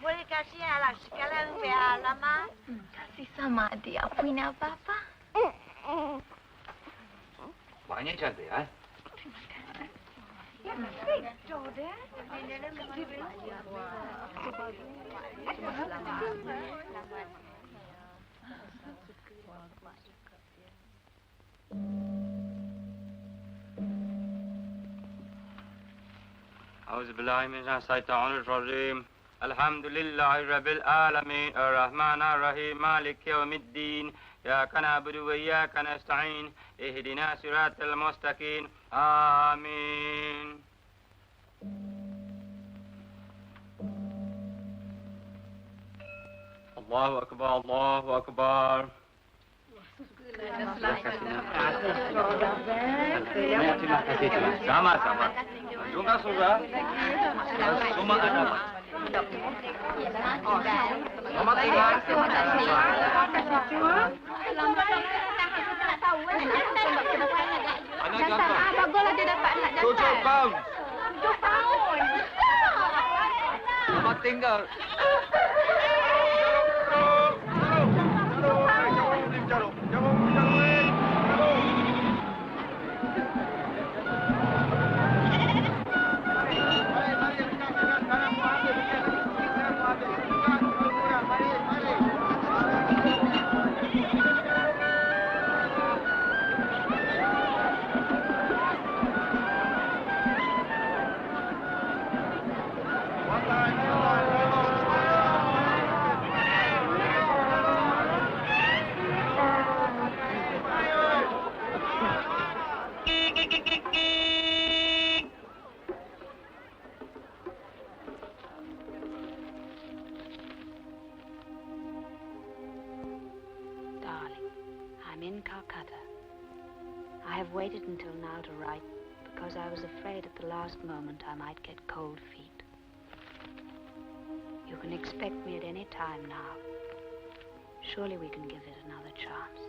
Boleh kasih alat sekarang biar lama? Kasih sama adik. Apa ini apa-apa? Banyak cantik, ha? أعوذ بالله من الشيطان الرجيم الحمد لله رب العالمين الرحمن الرحيم مالك يوم الدين إياك نعبد وإياك نستعين اهدنا صراط المستقيم آمين الله أكبر الله أكبر Sama-sama. Suka-suka. Semua ada. Selamat tinggal. Anak jantan. Baguslah dia dapat anak jantan. 7 pound. 7 pound. Selamat tinggal. Waited until now to write because I was afraid at the last moment I might get cold feet. You can expect me at any time now. Surely we can give it another chance.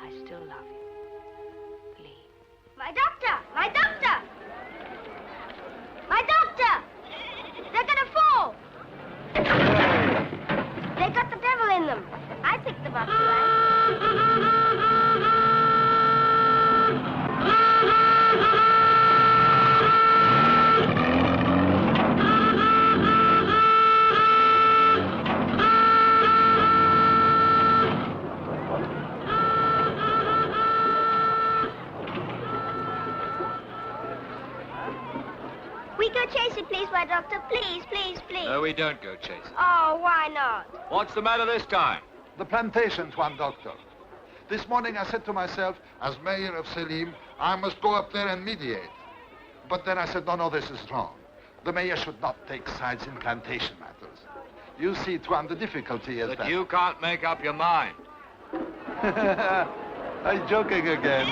I still love you. Please. My doctor! My doctor! My doctor! They're gonna fall! They got the devil in them. I picked them up, right? Please, my doctor, please, please, please. No, we don't go chasing. Oh, why not? What's the matter this time? The plantation's one, Doctor. This morning I said to myself, as mayor of Selim, I must go up there and mediate. But then I said, no, this is wrong. The mayor should not take sides in plantation matters. You see, Tuan, the difficulty is that... you can't make up your mind. I'm joking again.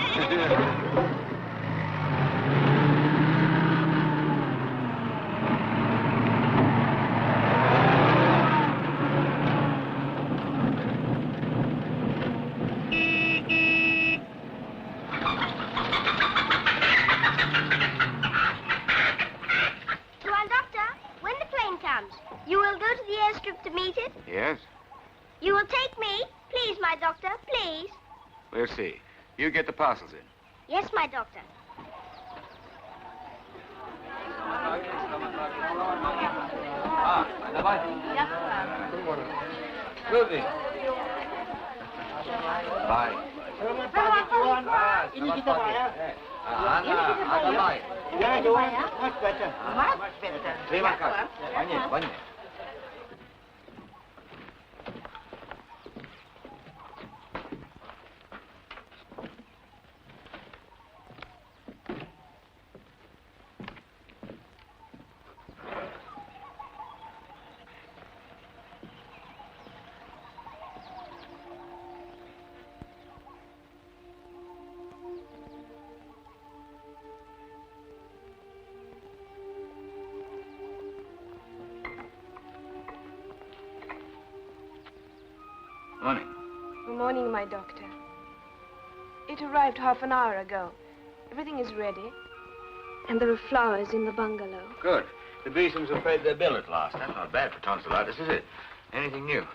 Yes? You will take me? Please, my doctor, please. We'll see. You get the parcels in. Yes, my doctor. Bye. Ini kita Pak ya. Ada baik. Ya, Tuan. Much better. Much better. Terima kasih. Banyak. Morning. Good morning, my doctor. It arrived half an hour ago. Everything is ready. And there are flowers in the bungalow. Good. The Beesons have paid their bill at last. That's not bad for tonsillitis, is it? Anything new?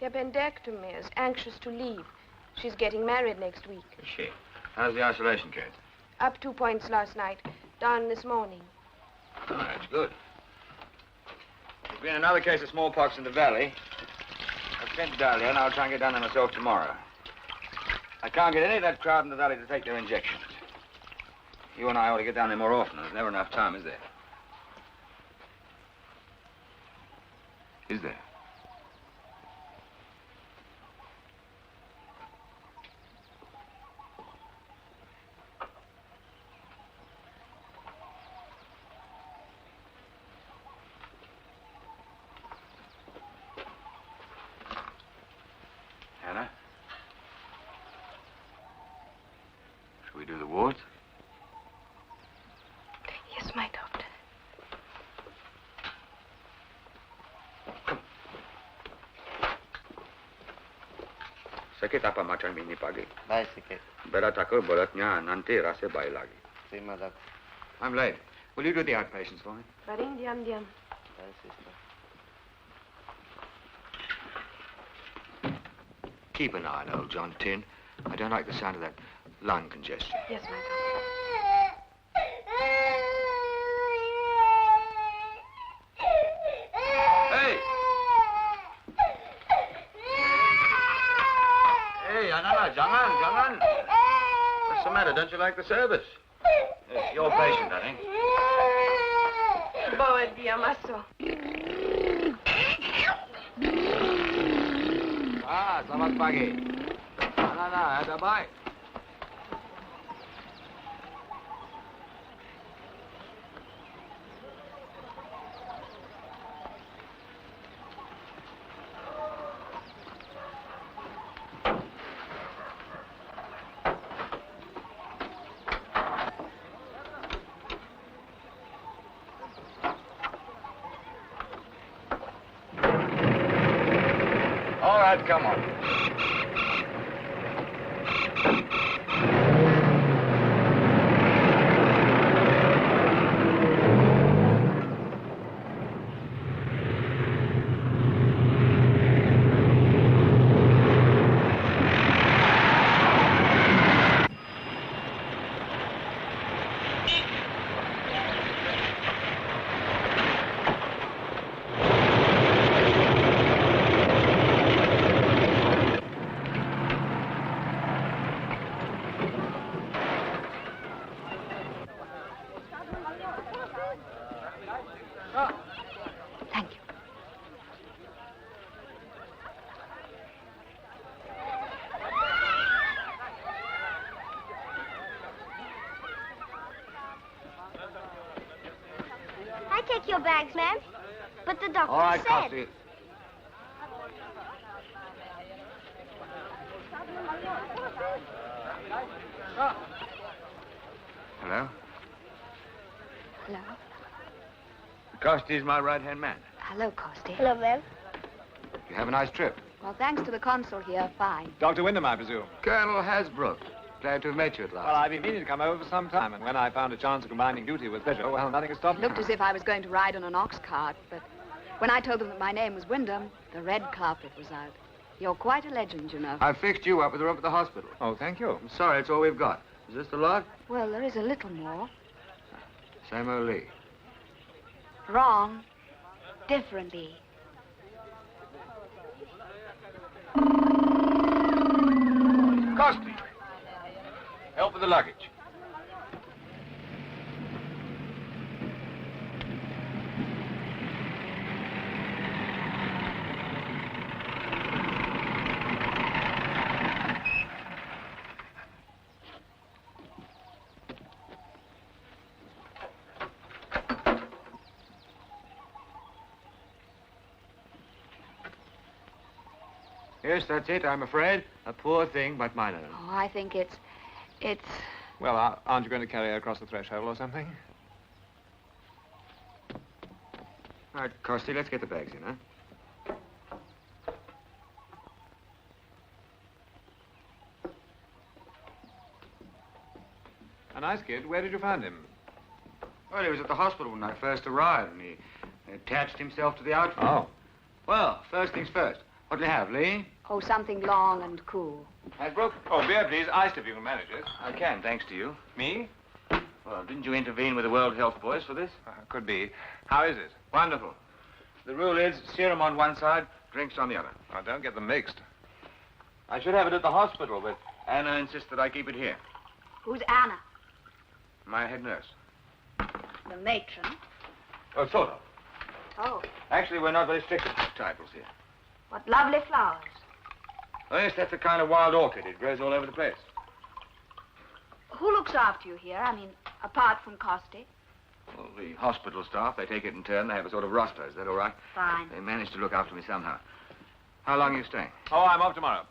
The appendectomy is anxious to leave. She's getting married next week. Is she? How's the isolation case? Up 2 points last night. Down this morning. Oh, that's good. There's been another case of smallpox in the valley. I've sent Dahlia, and I'll try and get down there myself tomorrow. I can't get any of that crowd in the valley to take their injections. You and I ought to get down there more often. There's never enough time, is there? Is there? Hannah? Shall we do the wards? Yes, my doctor. Sakit apa macam ini pagi? Baik sikit. Bela takut beratnya nanti rasa baik lagi. Terima kasih. I'm late. Will you do the outpatients for me? Baring diam-diam. Baik, sister. Keep an eye on old John Tin. I don't like the sound of that lung congestion. Yes, my doctor. Hey! Hey, Anana, jangan. What's the matter? Don't you like the service? It's your patient, I think. Bawa dia masuk. Selamat pagi. Anana, ada baik. All right, come on. Thank you. I take your bags, ma'am. But the doctor All right, said... Costi. Hello? Hello. Costi's my right-hand man. Hello, Costi. Hello, ma'am. You have a nice trip. Well, thanks to the consul here, fine. Dr. Windom, I presume. Colonel Hasbrook. Glad to have met you at last. Well, I've been meaning to come over for some time, and when I found a chance of combining duty with pleasure, well, nothing has stopped It me. looked as if I was going to ride on an ox cart, but when I told them that my name was Windom, the red carpet was out. You're quite a legend, you know. I fixed you up with a room at the hospital. Oh, thank you. I'm sorry, it's all we've got. Is this the lot? Well, there is a little more. Same old Lee. Wrong. Differently. Costi! Help with the luggage. Yes, that's it, I'm afraid. A poor thing, but mine own. Oh, I think it's... Well, aren't you going to carry her across the threshold or something? All right, Costi, let's get the bags in, huh? A nice kid. Where did you find him? Well, he was at the hospital when I first arrived, and he attached himself to the outfit. Oh. Well, first things first. What'll you have, Lee? Oh, something long and cool. Hasbrook? Oh, beer, please. Iced if you can manage it. I can, thanks to you. Me? Well, didn't you intervene with the World Health Boys for this? Could be. How is it? Wonderful. The rule is serum on one side, drinks on the other. Oh, don't get them mixed. I should have it at the hospital, but Anna insists that I keep it here. Who's Anna? My head nurse. The matron. Oh, sort of. Oh, Actually, we're not very strict with titles here. what lovely flowers. Oh, yes, that's a kind of wild orchid. It grows all over the place. Who looks after you here? I mean, apart from Costi? Well, the hospital staff, they take it in turn. They have a sort of roster. Is that all right? Fine. They manage to look after me somehow. How long are you staying? Oh, I'm off tomorrow.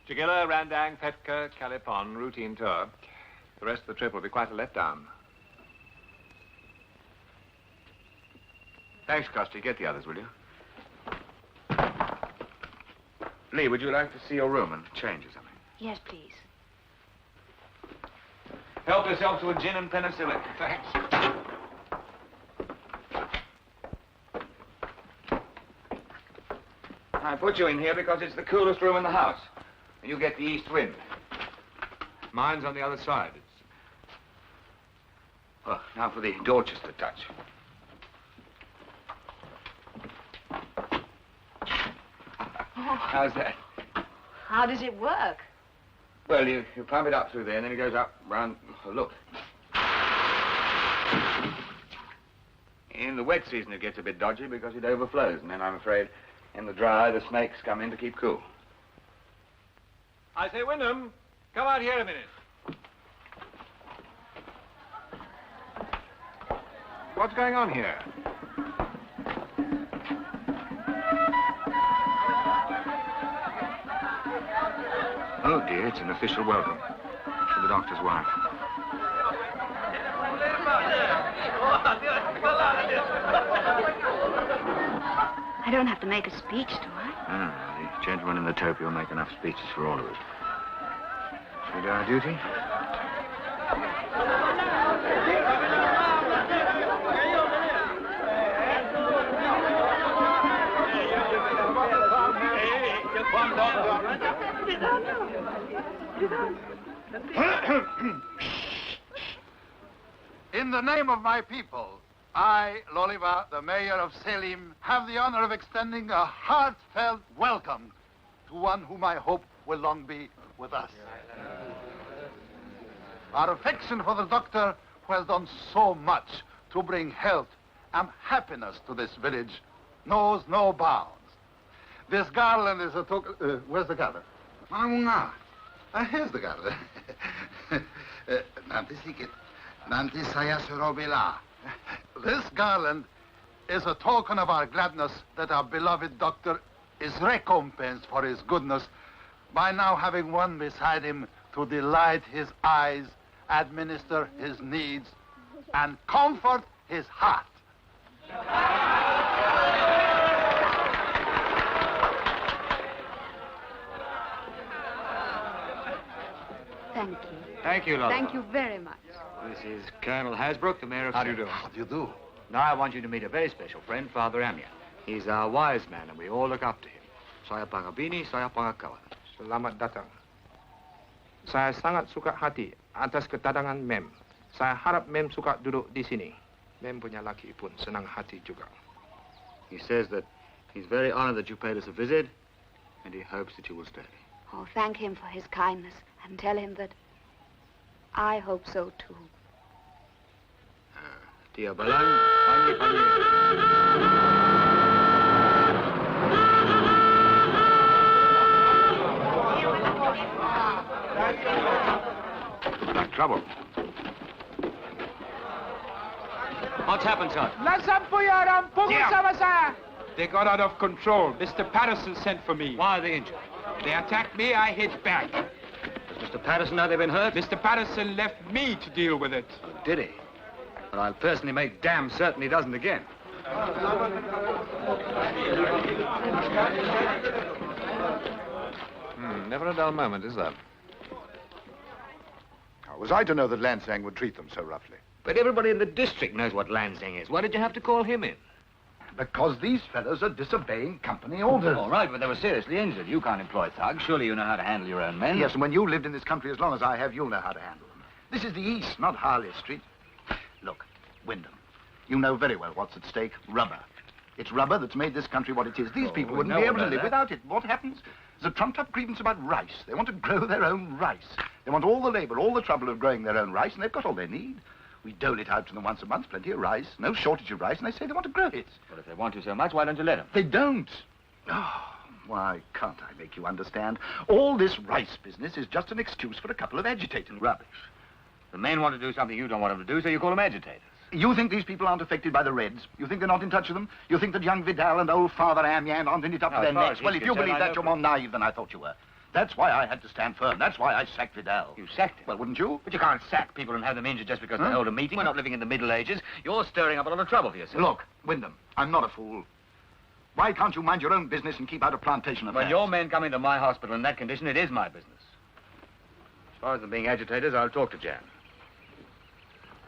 Chigilla, Randang, Petka, Calipon, routine tour. The rest of the trip will be quite a letdown. Thanks, Costi. Get the others, will you? Lee, would you like to see your room and change or something? Yes, please. Help yourself to a gin and penicillin. Thanks. I put you in here because it's the coolest room in the house. And you get the east wind. Mine's on the other side. Well, now for the Dorchester touch. How's that? How does it work? Well, you pump it up through there, and then it goes up round. Oh, look. In the wet season, it gets a bit dodgy because it overflows, and then I'm afraid in the dry, the snakes come in to keep cool. I say, Windom, come out here a minute. What's going on here? Oh, dear, it's an official welcome for the doctor's wife. I don't have to make a speech, do I? Ah, the gentleman in the topi will make enough speeches for all of us. Shall we do our duty? In the name of my people, I, Loliva, the mayor of Selim, have the honor of extending a heartfelt welcome to one whom I hope will long be with us. Our affection for the doctor, who has done so much to bring health and happiness to this village, knows no bounds. This garland is a token... where's the garland? Here's the garland. Nanti sikit. Nanti saya suruh bela. This garland is a token of our gladness that our beloved doctor is recompensed for his goodness by now having one beside him to delight his eyes, administer his needs, and comfort his heart. Thank you. Thank you, Lola. Thank you very much. This is Colonel Hasbrook, the mayor of... How do you do? How do you do? Now I want you to meet a very special friend, Father Amya. He's our wise man, and we all look up to him. Saya pangabini, saya pangakawan. Selamat datang. Saya sangat suka hati atas kedatangan Mem. Saya harap Mem suka duduk di sini. Mem punya laki pun senang hati juga. He says that he's very honored that you paid us a visit, and he hopes that you will stay. Oh, thank him for his kindness and tell him that I hope so too. Dia Balang, panggil. Got trouble. What's happened, Sergeant? They got out of control. Mr. Patterson sent for me. Why are they injured? They attacked me, I hit back. Does Mr. Patterson know they've been hurt? Mr. Patterson left me to deal with it. Did he? But I'll personally make damn certain he doesn't again. Never a dull moment, is there? How was I to know that Lansing would treat them so roughly? But everybody in the district knows what Lansing is. Why did you have to call him in? Because these fellows are disobeying company orders. All right, but they were seriously injured. You can't employ thugs. Surely you know how to handle your own men. Yes, and when you lived in this country as long as I have, you'll know how to handle them. This is the East, not Harley Street. Look, Wyndham, you know very well what's at stake. Rubber. It's rubber that's made this country what it is. These people wouldn't be able to live without it. What happens? There's a trumped-up grievance about rice. They want to grow their own rice. They want all the labor, all the trouble of growing their own rice, and they've got all they need. We dole it out to them once a month, plenty of rice, no shortage of rice, and they say they want to grow it. Well, if they want to so much, why don't you let them? They don't. Oh, why can't I make you understand? All this rice business is just an excuse for a couple of agitators. Rubbish. The men want to do something you don't want them to do, so you call them agitators. You think these people aren't affected by the Reds? You think they're not in touch with them? You think that young Vidal and old Father Amyan aren't in it up to their necks? Well, if you believe that, you're more naive than I thought you were. That's why I had to stand firm. That's why I sacked Vidal. You sacked him? Well, wouldn't you? But you can't sack people and have them injured just because they hold a meeting. We're not living in the Middle Ages. You're stirring up a lot of trouble for yourself. Look, Wyndham, I'm not a fool. Why can't you mind your own business and keep out of plantation affairs? When your men come into my hospital in that condition, it is my business. As far as them being agitators, I'll talk to Jan.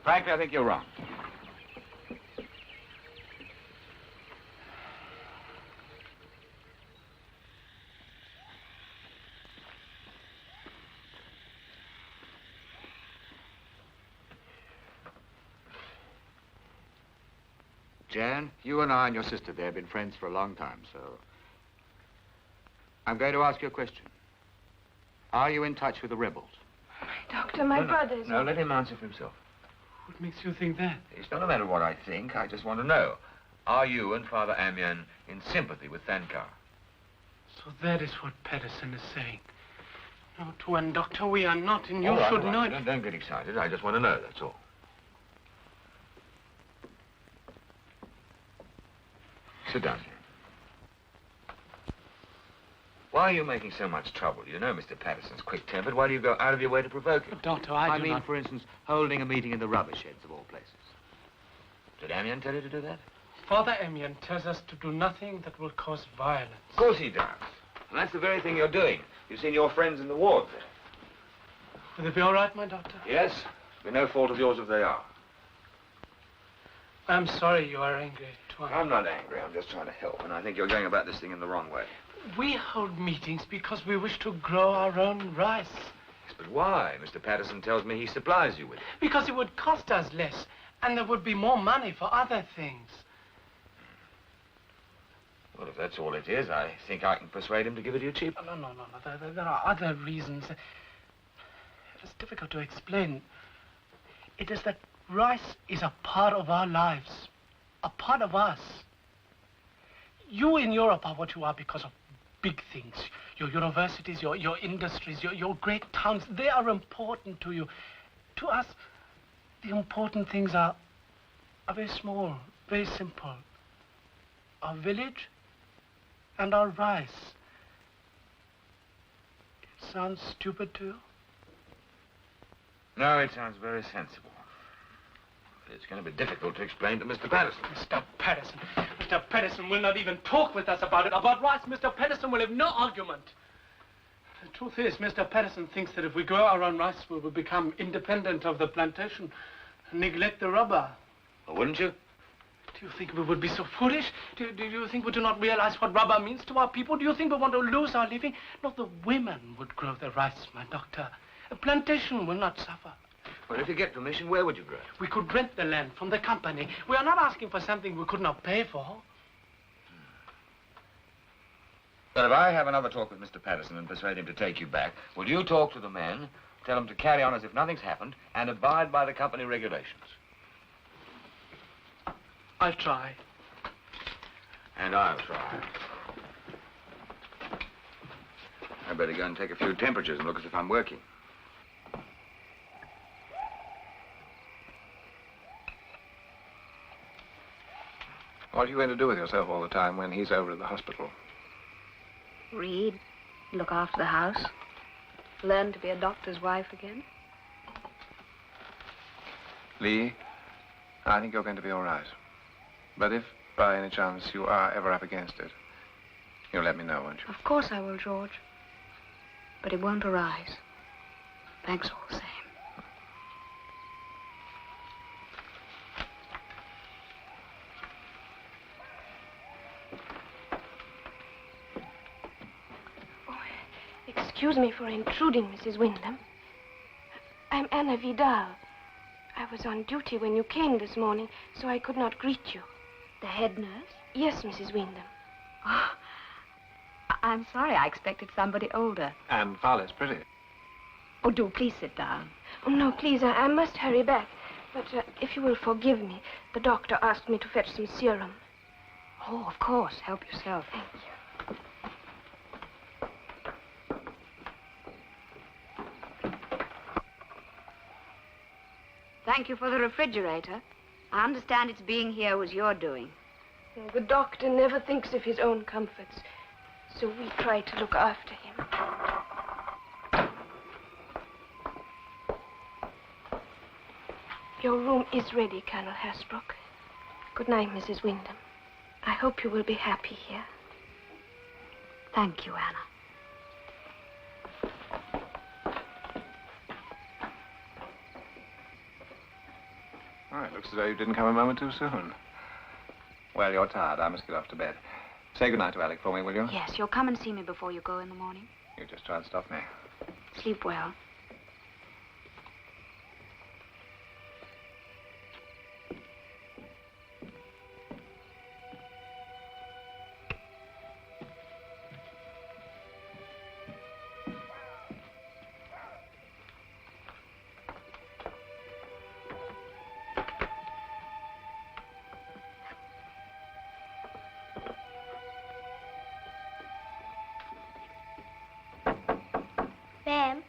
Frankly, I think you're wrong. Jan, you and I and your sister there have been friends for a long time, so... I'm going to ask you a question. Are you in touch with the rebels? Doctor, my brother's... No, let him answer for himself. What makes you think that? It's not a matter of what I think. I just want to know. Are you and Father Amyan in sympathy with Thankar? So that is what Patterson is saying. No, Tuan Doctor, we are not, and you All right, should all know right. it. Don't get excited. I just want to know, that's all. Sit down here. Why are you making so much trouble? You know Mr. Patterson's quick-tempered. Why do you go out of your way to provoke him? But, Doctor, I mean, not... for instance, holding a meeting in the rubber sheds of all places. Did Amyan tell you to do that? Father Amyan tells us to do nothing that will cause violence. Of course he does. And that's the very thing you're doing. You've seen your friends in the ward there. Will it be all right, my doctor? Yes. It'll be no fault of yours if they are. I'm sorry you are angry, Tuan. I'm not angry. I'm just trying to help. And I think you're going about this thing in the wrong way. We hold meetings because we wish to grow our own rice. Yes, but why? Mr. Patterson tells me he supplies you with it. Because it would cost us less, and there would be more money for other things. Well, if that's all it is, I think I can persuade him to give it to you cheap. No. There are other reasons. It's difficult to explain. It is that rice is a part of our lives, a part of us. You in Europe are what you are because of big things. Your universities, your industries, your great towns, they are important to you. To us, the important things are are very small, very simple. Our village and our rice. It sounds stupid to you? No, it sounds very sensible. But it's going to be difficult to explain to Mr. Patterson. Mr. Patterson. Mr. Patterson will not even talk with us about it. About rice, Mr. Patterson will have no argument. The truth is, Mr. Patterson thinks that if we grow our own rice, we will become independent of the plantation and neglect the rubber. Well, wouldn't you? Do you think we would be so foolish? Do you think we do not realize what rubber means to our people? Do you think we want to lose our living? Not the women would grow the rice, my doctor. A plantation will not suffer. Well, if you get permission, where would you grow? We could rent the land from the company. We are not asking for something we could not pay for. Well, if I have another talk with Mr. Patterson and persuade him to take you back, will you talk to the men, tell them to carry on as if nothing's happened, and abide by the company regulations? I'll try. And I'll try. I'd better go and take a few temperatures and look as if I'm working. What are you going to do with yourself all the time when he's over at the hospital? Read, look after the house, learn to be a doctor's wife again. Lee, I think you're going to be all right. But if, by any chance, you are ever up against it, you'll let me know, won't you? Of course I will, George. But it won't arise. Thanks all the same. Excuse me for intruding, Mrs. Windom. I'm Anna Vidal. I was on duty when you came this morning, so I could not greet you. The head nurse? Yes, Mrs. Windom. Oh, I'm sorry. I expected somebody older. And far less pretty. Oh, do please sit down. Oh, no, please, I must hurry back. But if you will forgive me, the doctor asked me to fetch some serum. Oh, of course. Help yourself. Thank you. Thank you for the refrigerator. I understand its being here was your doing. The doctor never thinks of his own comforts, so we try to look after him. Your room is ready, Colonel Hasbrook. Good night, Mrs. Windom. I hope you will be happy here. Thank you, Anna. Oh, it looks as though you didn't come a moment too soon. Well, you're tired. I must get off to bed. Say goodnight to Alec for me, will you? Yes, you'll come and see me before you go in the morning. You just try and stop me. Sleep well. Ma'am,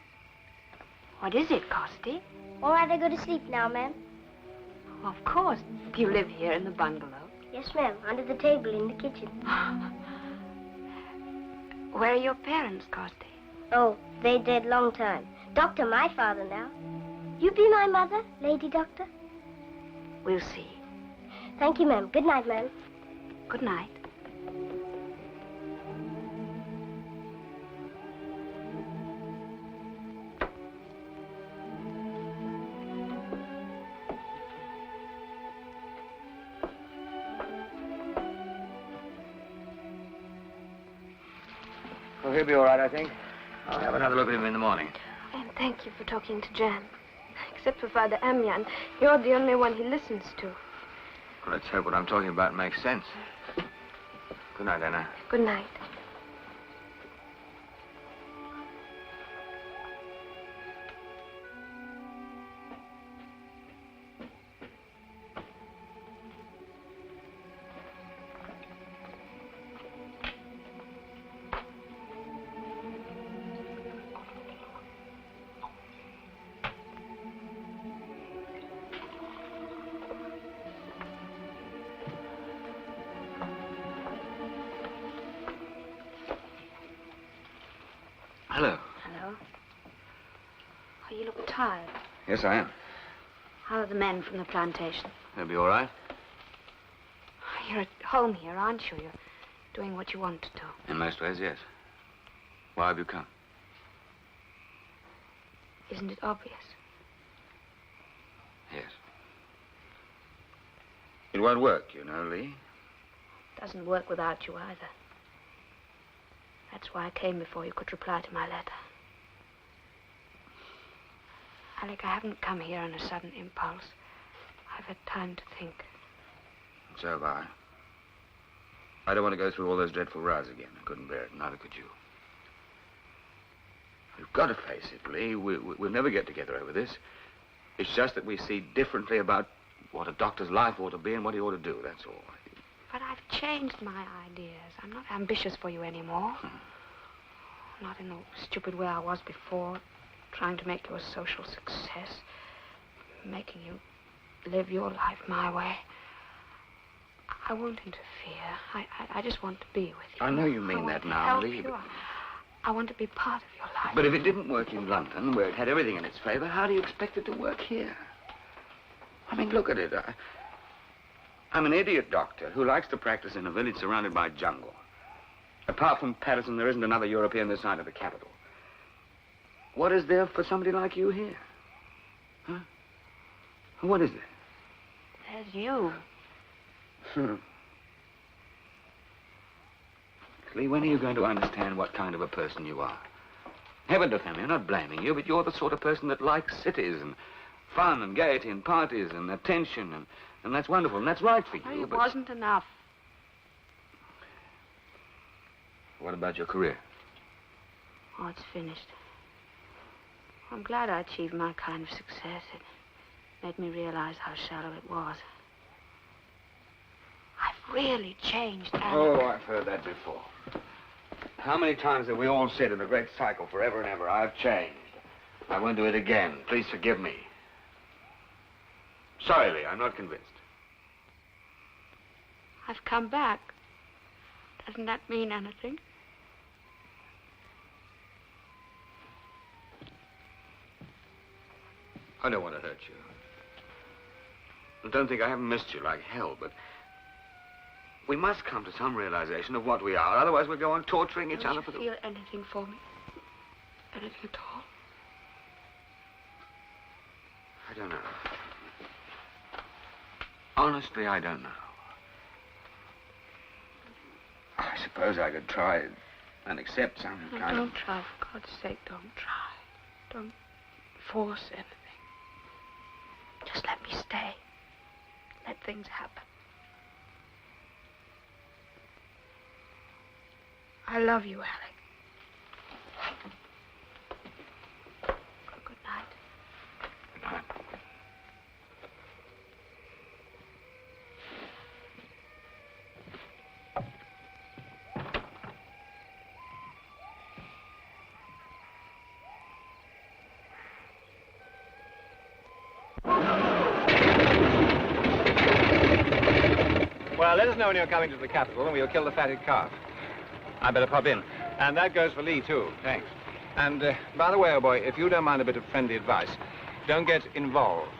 What is it, Costi? all right, I go to sleep now, ma'am. Of course. You live here in the bungalow. Yes, ma'am, under the table in the kitchen. Where are your parents, Costi? Oh, they dead long time. Doctor, my father now. You be my mother, Lady Doctor? We'll see. Thank you, ma'am. Good night, ma'am. Good night. Well, he'll be all right, I think. I'll have another look at him in the morning. And thank you for talking to Jan. Except for Father Amyan, you're the only one he listens to. Well, let's hope what I'm talking about makes sense. Good night, Anna. Good night. tired. Yes, I am. How are the men from the plantation? They'll be all right. You're at home here, aren't you? You're doing what you want to do. In most ways, yes. Why have you come? Isn't it obvious? Yes. It won't work, you know, Lee. Doesn't work without you either. That's why I came before you could reply to my letter. Alec, I haven't come here on a sudden impulse. I've had time to think. So have I. I don't want to go through all those dreadful rows again. I couldn't bear it, neither could you. You've got to face it, Lee. We'll never get together over this. It's just that we see differently about what a doctor's life ought to be and what he ought to do, that's all. But I've changed my ideas. I'm not ambitious for you anymore. Not in the stupid way I was before, trying to make you a social success, making you live your life my way. I won't interfere. I just want to be with you. I know you mean that now, Lee. But I want to be part of your life. But if it didn't work in London, where it had everything in its favor, how do you expect it to work here? I mean, look at it. I'm an idiot doctor who likes to practice in a village surrounded by jungle. Apart from Patterson, there isn't another European this side of the capital. What is there for somebody like you here? Huh? What is there? There's you. Lee, when are you going to understand what kind of a person you are? Heaven defend me, I'm not blaming you, but you're the sort of person that likes cities and fun and gaiety and parties and attention, and that's wonderful, and that's right for you. It wasn't enough. What about your career? Oh, it's finished. I'm glad I achieved my kind of success. It made me realize how shallow it was. I've really changed, Alec. Oh, I've heard that before. How many times have we all said in the great cycle forever and ever, I've changed. I won't do it again. Please forgive me. Sorry, Lee, I'm not convinced. I've come back. Doesn't that mean anything? I don't want to hurt you. I don't think I haven't missed you like hell, but we must come to some realization of what we are. Otherwise, we'll go on torturing each other for the... Don't you feel anything for me? Anything at all? I don't know. Honestly, I don't know. I suppose I could try and accept some No, kind don't of... try, for God's sake, don't try. Don't force anything. Just let me stay. Let things happen. I love you, Alec. Good night. Good night. Well, let us know when you're coming to the capital and we'll kill the fatted calf. I better pop in. And that goes for Lee, too. Thanks. And, by the way, old boy, if you don't mind a bit of friendly advice, don't get involved.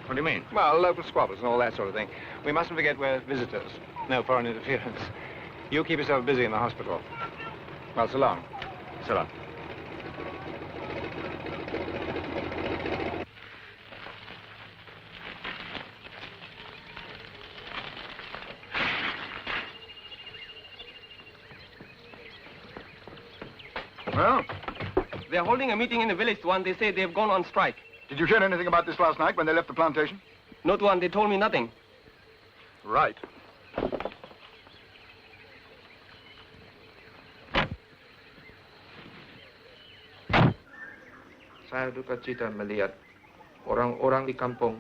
What do you mean? Well, local squabbles and all that sort of thing. We mustn't forget we're visitors. No foreign interference. You keep yourself busy in the hospital. Well, so long. So long. Well, They're holding a meeting in the village, Tuan. They say they've gone on strike. did you hear anything about this last night when they left the plantation? No, Tuan, they told me nothing. Right. Saya duka cita melihat orang-orang di kampung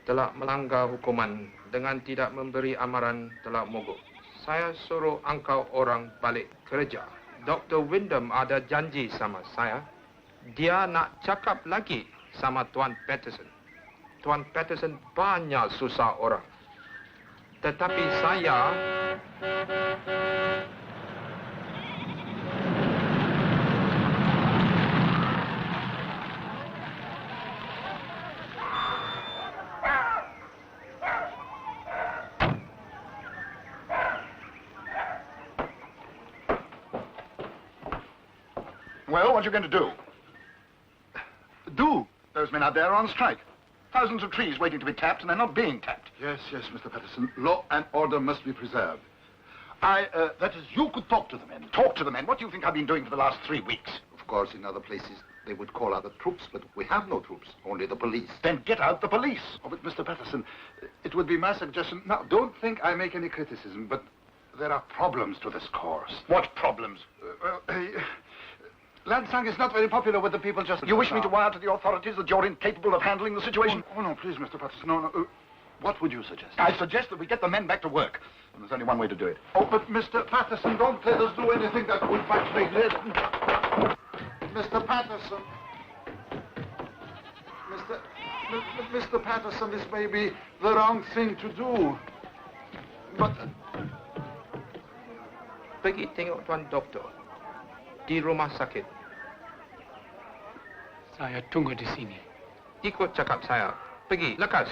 telah melanggar hukuman dengan tidak memberi amaran telah mogok. Saya suruh engkau orang balik kerja. Dr. Windom ada janji sama saya. Dia nak cakap lagi sama Tuan Patterson. Tuan Patterson banyak susah orang. Tetapi saya... Well, what are you going to do? Do? Those men out there are on strike. Thousands of trees waiting to be tapped, and they're not being tapped. Yes, Mr. Patterson. Law and order must be preserved. That is, you could talk to the men. Talk to the men? What do you think I've been doing for the last 3 weeks? Of course, in other places, they would call out the troops, but we have no troops, only the police. Then get out the police. Oh, but Mr. Patterson, it would be my suggestion. Now, don't think I make any criticism, but there are problems to this course. What problems? Lansang is not very popular with the people just... You wish me to wire to the authorities that you're incapable of handling the situation? Oh, no, please, Mr. Patterson, no. What would you suggest? I suggest that we get the men back to work. And there's only one way to do it. Oh, but Mr. Patterson, don't let us do anything that would violate it. Mr. Patterson. Mr. Patterson, this may be the wrong thing to do. But... Pergi tengok tuan doktor di rumah sakit. Saya tunggu di sini. Ikut cakap saya. Pergi, lekas.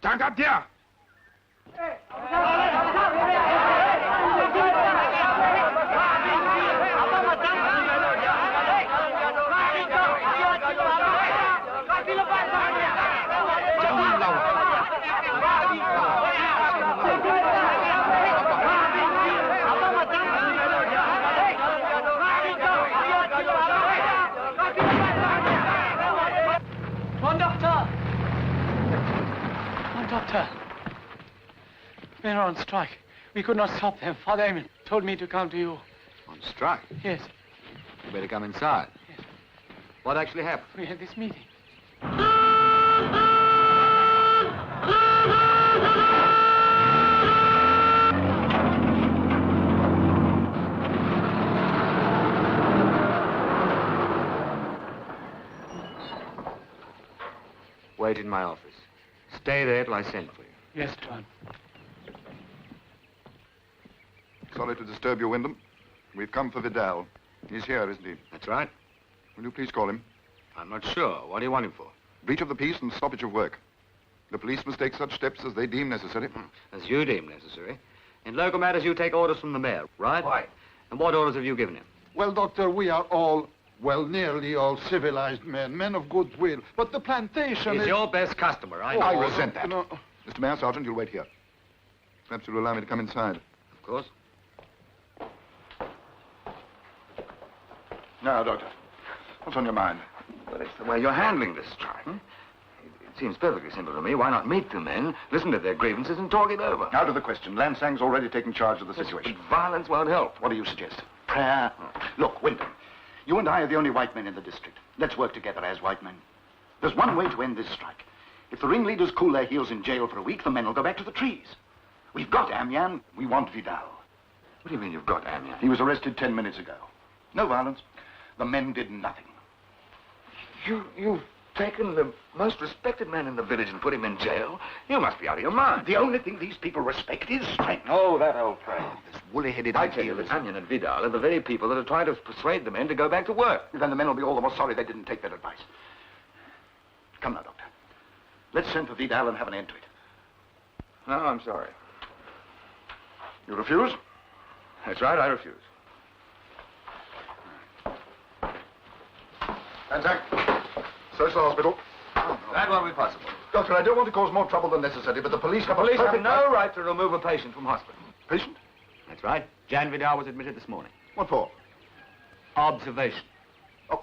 Tangkap dia! Jangan lawan. Doctor, men are on strike. We could not stop them. Father Eamon told me to come to you. On strike? Yes. You better come inside. Yes. What actually happened? We had this meeting. Wait in my office. Stay there till I send for you. Yes, Tuan. Sorry to disturb you, Windom. We've come for Vidal. He's here, isn't he? That's right. Will you please call him? I'm not sure. What do you want him for? Breach of the peace and stoppage of work. The police must take such steps as they deem necessary. As you deem necessary. In local matters, you take orders from the mayor, right? Why? And what orders have you given him? Well, Doctor, we are all, well, nearly all civilized men of goodwill. But the plantation He's is... your best customer, I know. I resent that. No. Mr. Mayor, Sergeant, you'll wait here. Perhaps you'll allow me to come inside. Of course. Now, Doctor, what's on your mind? Well, it's the way you're handling this strike. It seems perfectly simple to me. Why not meet the men, listen to their grievances, and talk it over? Out of the question. Lansang's already taken charge of the Yes, situation. but violence won't help. What do you suggest? Prayer? Look, Windom, you and I are the only white men in the district. Let's work together as white men. There's one way to end this strike. If the ringleaders cool their heels in jail for a week, the men will go back to the trees. We've got Amiens. We want Vidal. What do you mean you've got Amiens? He was arrested 10 minutes ago. No violence. The men did nothing. You've taken the most respected man in the village and put him in jail? You must be out of your mind. The only thing these people respect is strength. Oh, that old phrase. This woolly-headed I tell you that Amiens and Vidal are the very people that are trying to persuade the men to go back to work. Then the men will be all the more sorry they didn't take that advice. Come now, Doctor. Let's send for Vidal and have an end to it. No, I'm sorry. You refuse? That's right, I refuse. Anzac, search the hospital. That won't be possible. Doctor, I don't want to cause more trouble than necessary, but the police have... The police have no right to remove a patient from hospital. Patient? That's right. Jan Vidal was admitted this morning. What for? Observation. Oh.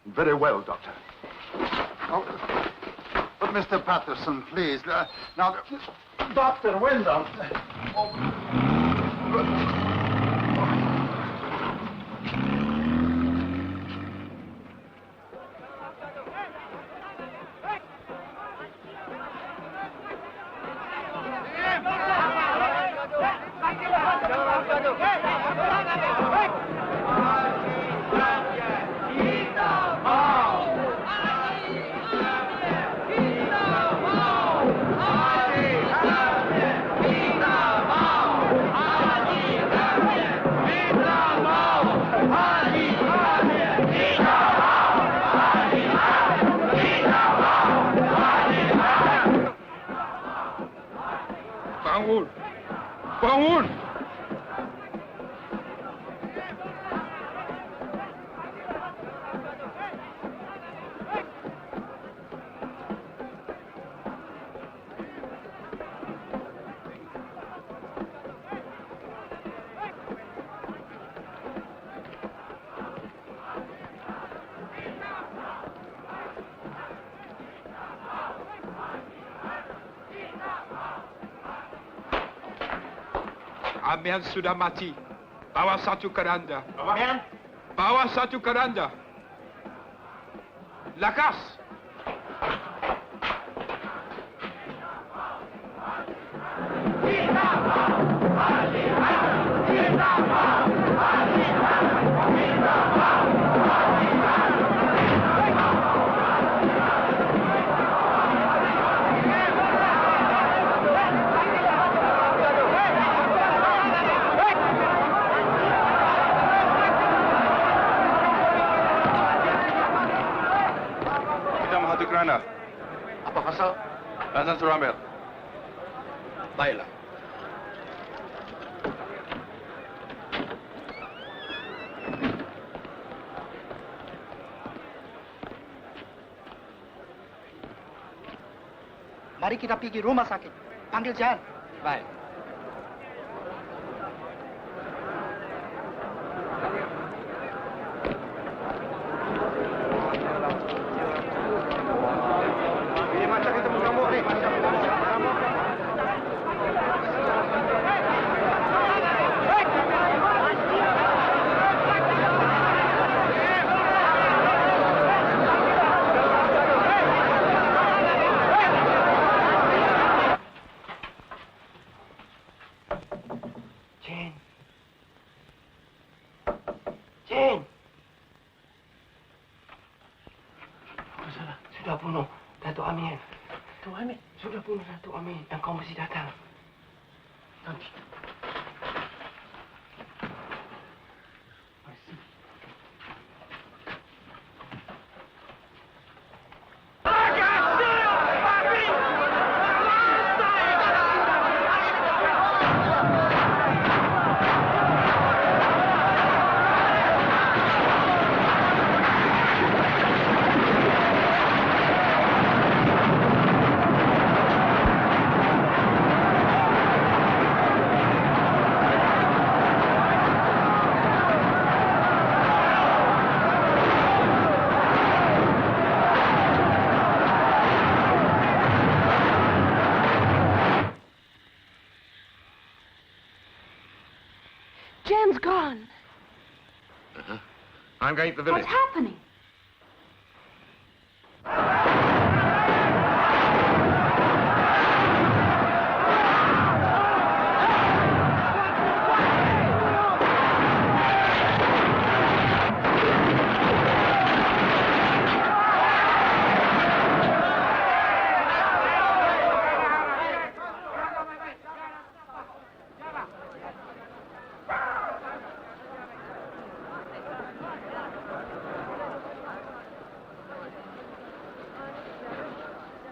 Very well, Doctor. Oh, but Mr. Patterson, please. Now, Dr. Windom. Amian sudah mati. Bawa satu keranda. Amian? Bawa satu keranda. Lakas! Kerana Apa pasal? Lazan suruh ambil. Baiklah. Mari kita pergi rumah sakit. Panggil Jan. Baik. Sudah bunuh Datuk Amin. Datuk Amin? Sudah bunuh Datuk Amin. Dan kau mesti datang. Nanti. Jan's gone. I'm going to the village. What's happening?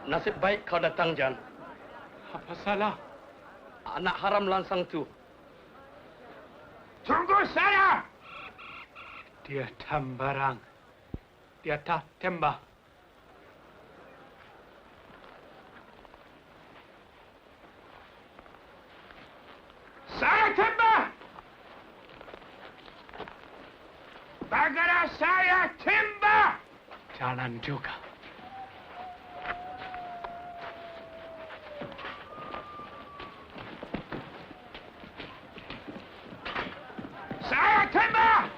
Nasib baik kau datang, Jan. Apa salah? Anak haram langsang tu. Tunggu saya! Dia tambarang. Dia tak tembak. Saya tembak! Bagara saya tembak! Jangan juga. Saya tembak!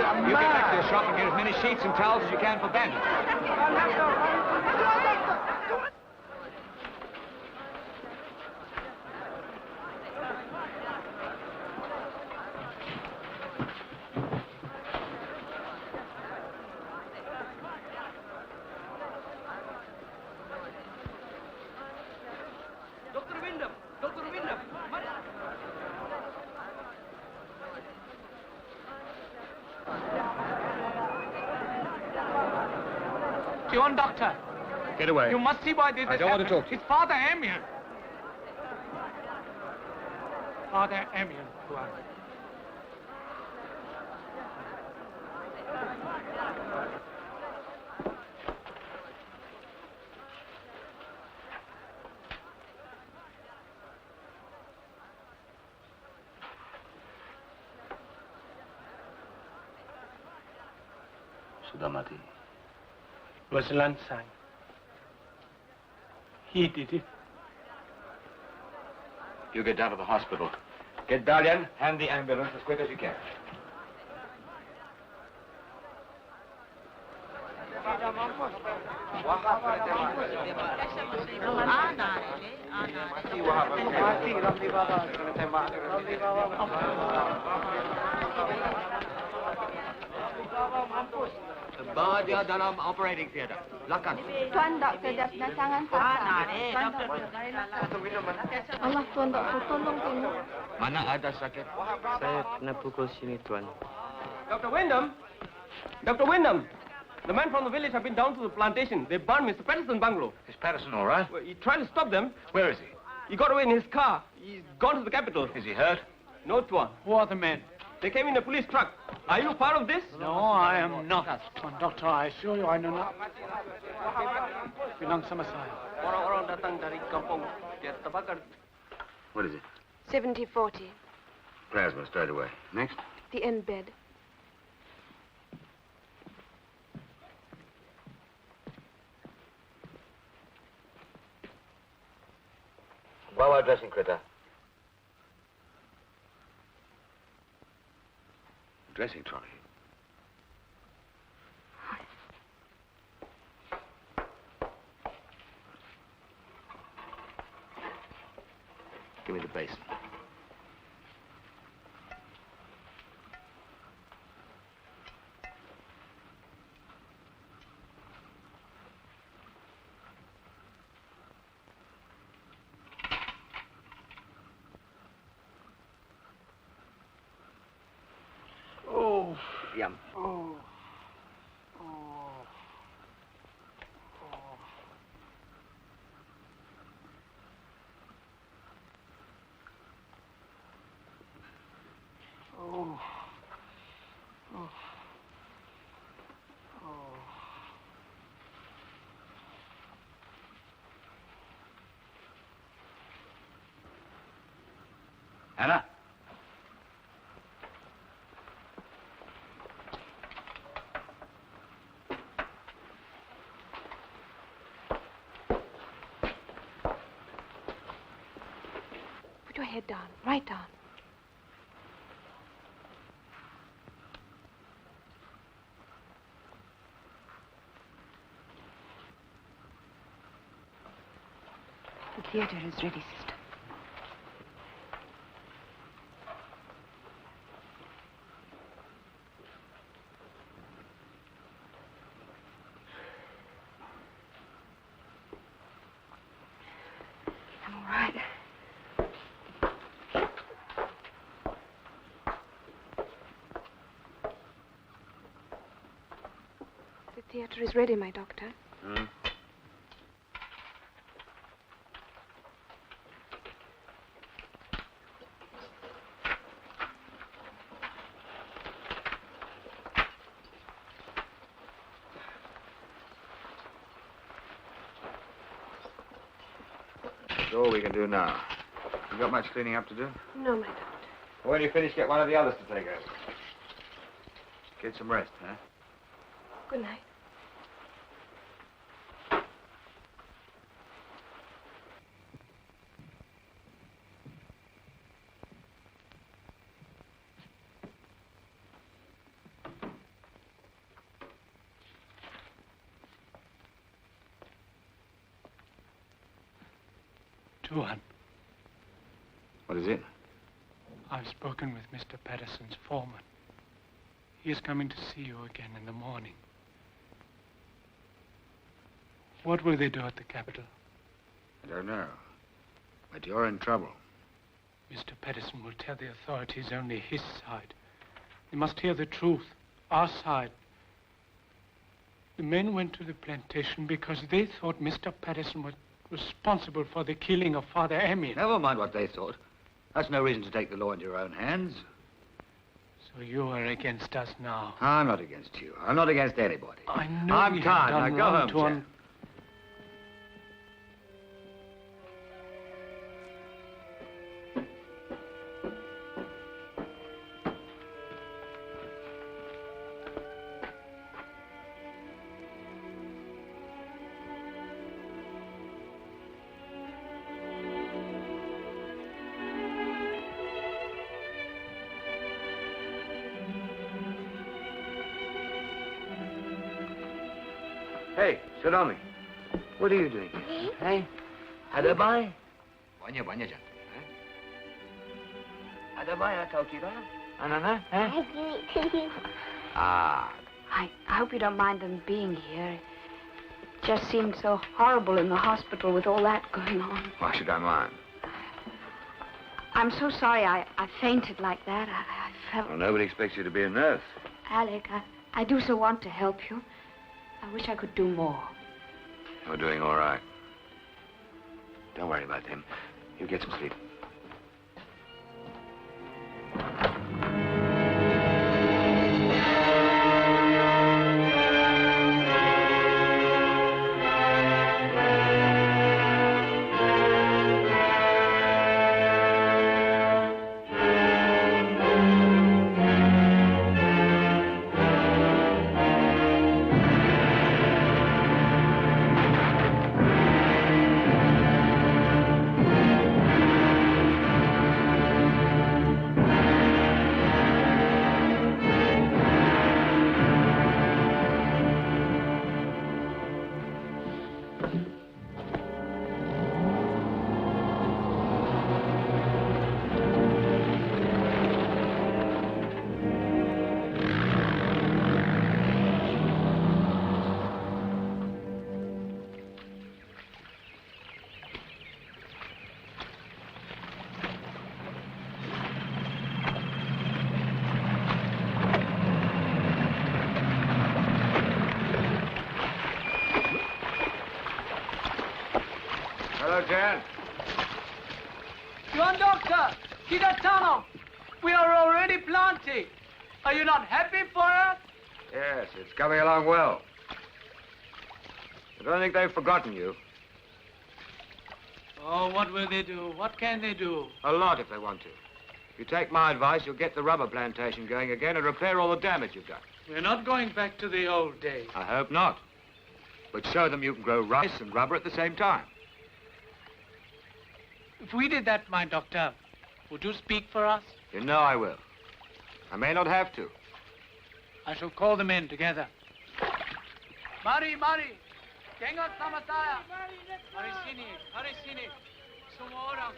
You get back to the shop and get as many sheets and towels as you can for bandage. Dr. Windom! Dr. Windom! John, doctor. Get away. You must see why this I don't want to talk to you. It's Father Amiens. Father Amiens, Tuan. Sudah mati. It was Lansang. He did it. You get down to the hospital. Get Dalian, hand the ambulance as quick as you can. Bawa dia dalam operating theater. Silakan. Tuan doktor dah tangan Allah tuan doktor tolong tengok. Mana ada sakit? Saya kena pukul sini, Tuan. Dr. Windom! Dr. Windom! The men from the village have been down to the plantation. They burned Mr. Patterson's bungalow. Is Patterson all right? Well, he tried to stop them. Where is he? He got away in his car. He's gone to the capital. Is he hurt? No, Tuan. Who are the men? They came in a police truck. Are you part of this? No, I am not. Tuan Doctor, I assure you I know not. Bilang sama saya. Orang-orang datang dari kampung. Dia terbakar. What is it? 70-40. Plasma, straight away. Next? The end bed. Bawa dressing kereta. Dressing trolley. Give me the basin. Oh. Yum. Oh. Oh. Oh. Oh. Anna? Put your head down, right down. The theater is ready, sister. I'm all right. The theater is ready, my doctor. That's all we can do now. You got much cleaning up to do? No, my doctor. When you finish, get one of the others to take over. Get some rest, huh? Good night. Tuan, What is it? I've spoken with Mr. Patterson's foreman. He is coming to see you again in the morning. What will they do at the capital? I don't know. But you're in trouble. Mr. Patterson will tell the authorities only his side. They must hear the truth, our side. The men went to the plantation because they thought Mr. Patterson was responsible for the killing of Father Emil. Never mind what they thought. That's no reason to take the law into your own hands. So you are against us now. I'm not against you. I'm not against anybody. I know I'm you kind. have Now done go wrong home, to chap. Hey, Salome. What are you doing here? Hey? Ada baik? Banyak je. Ada baik kau kira? Anak-anak? I give it to you. Ah. I hope you don't mind them being here. It just seemed so horrible in the hospital with all that going on. Why should I mind? I'm so sorry I fainted like that. I felt... Well, nobody expects you to be a nurse. Alec, I do so want to help you. I wish I could do more. You're doing all right. Don't worry about them. You get some sleep. Hello, Jan. John Doctor, Kidatano, we are already planting. Are you not happy for us? Yes, it's coming along well. I don't think they've forgotten you. Oh, what will they do? What can they do? A lot if they want to. If you take my advice, you'll get the rubber plantation going again and repair all the damage you've done. We're not going back to the old days. I hope not. But show them you can grow rice and rubber at the same time. If we did that, my doctor, would you speak for us? You know I will. I may not have to. I shall call the men together. Mari, tengok sama saya. Mari sini. Semua orang,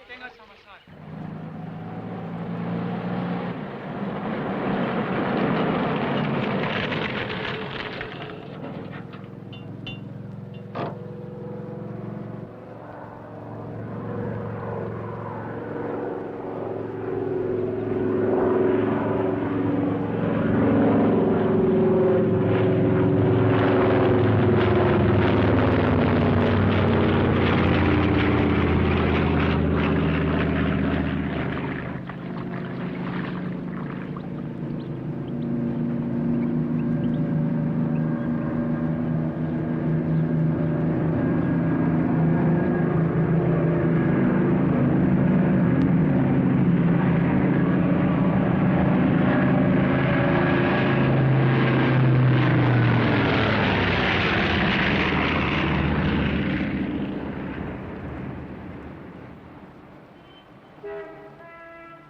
tengok sama saya.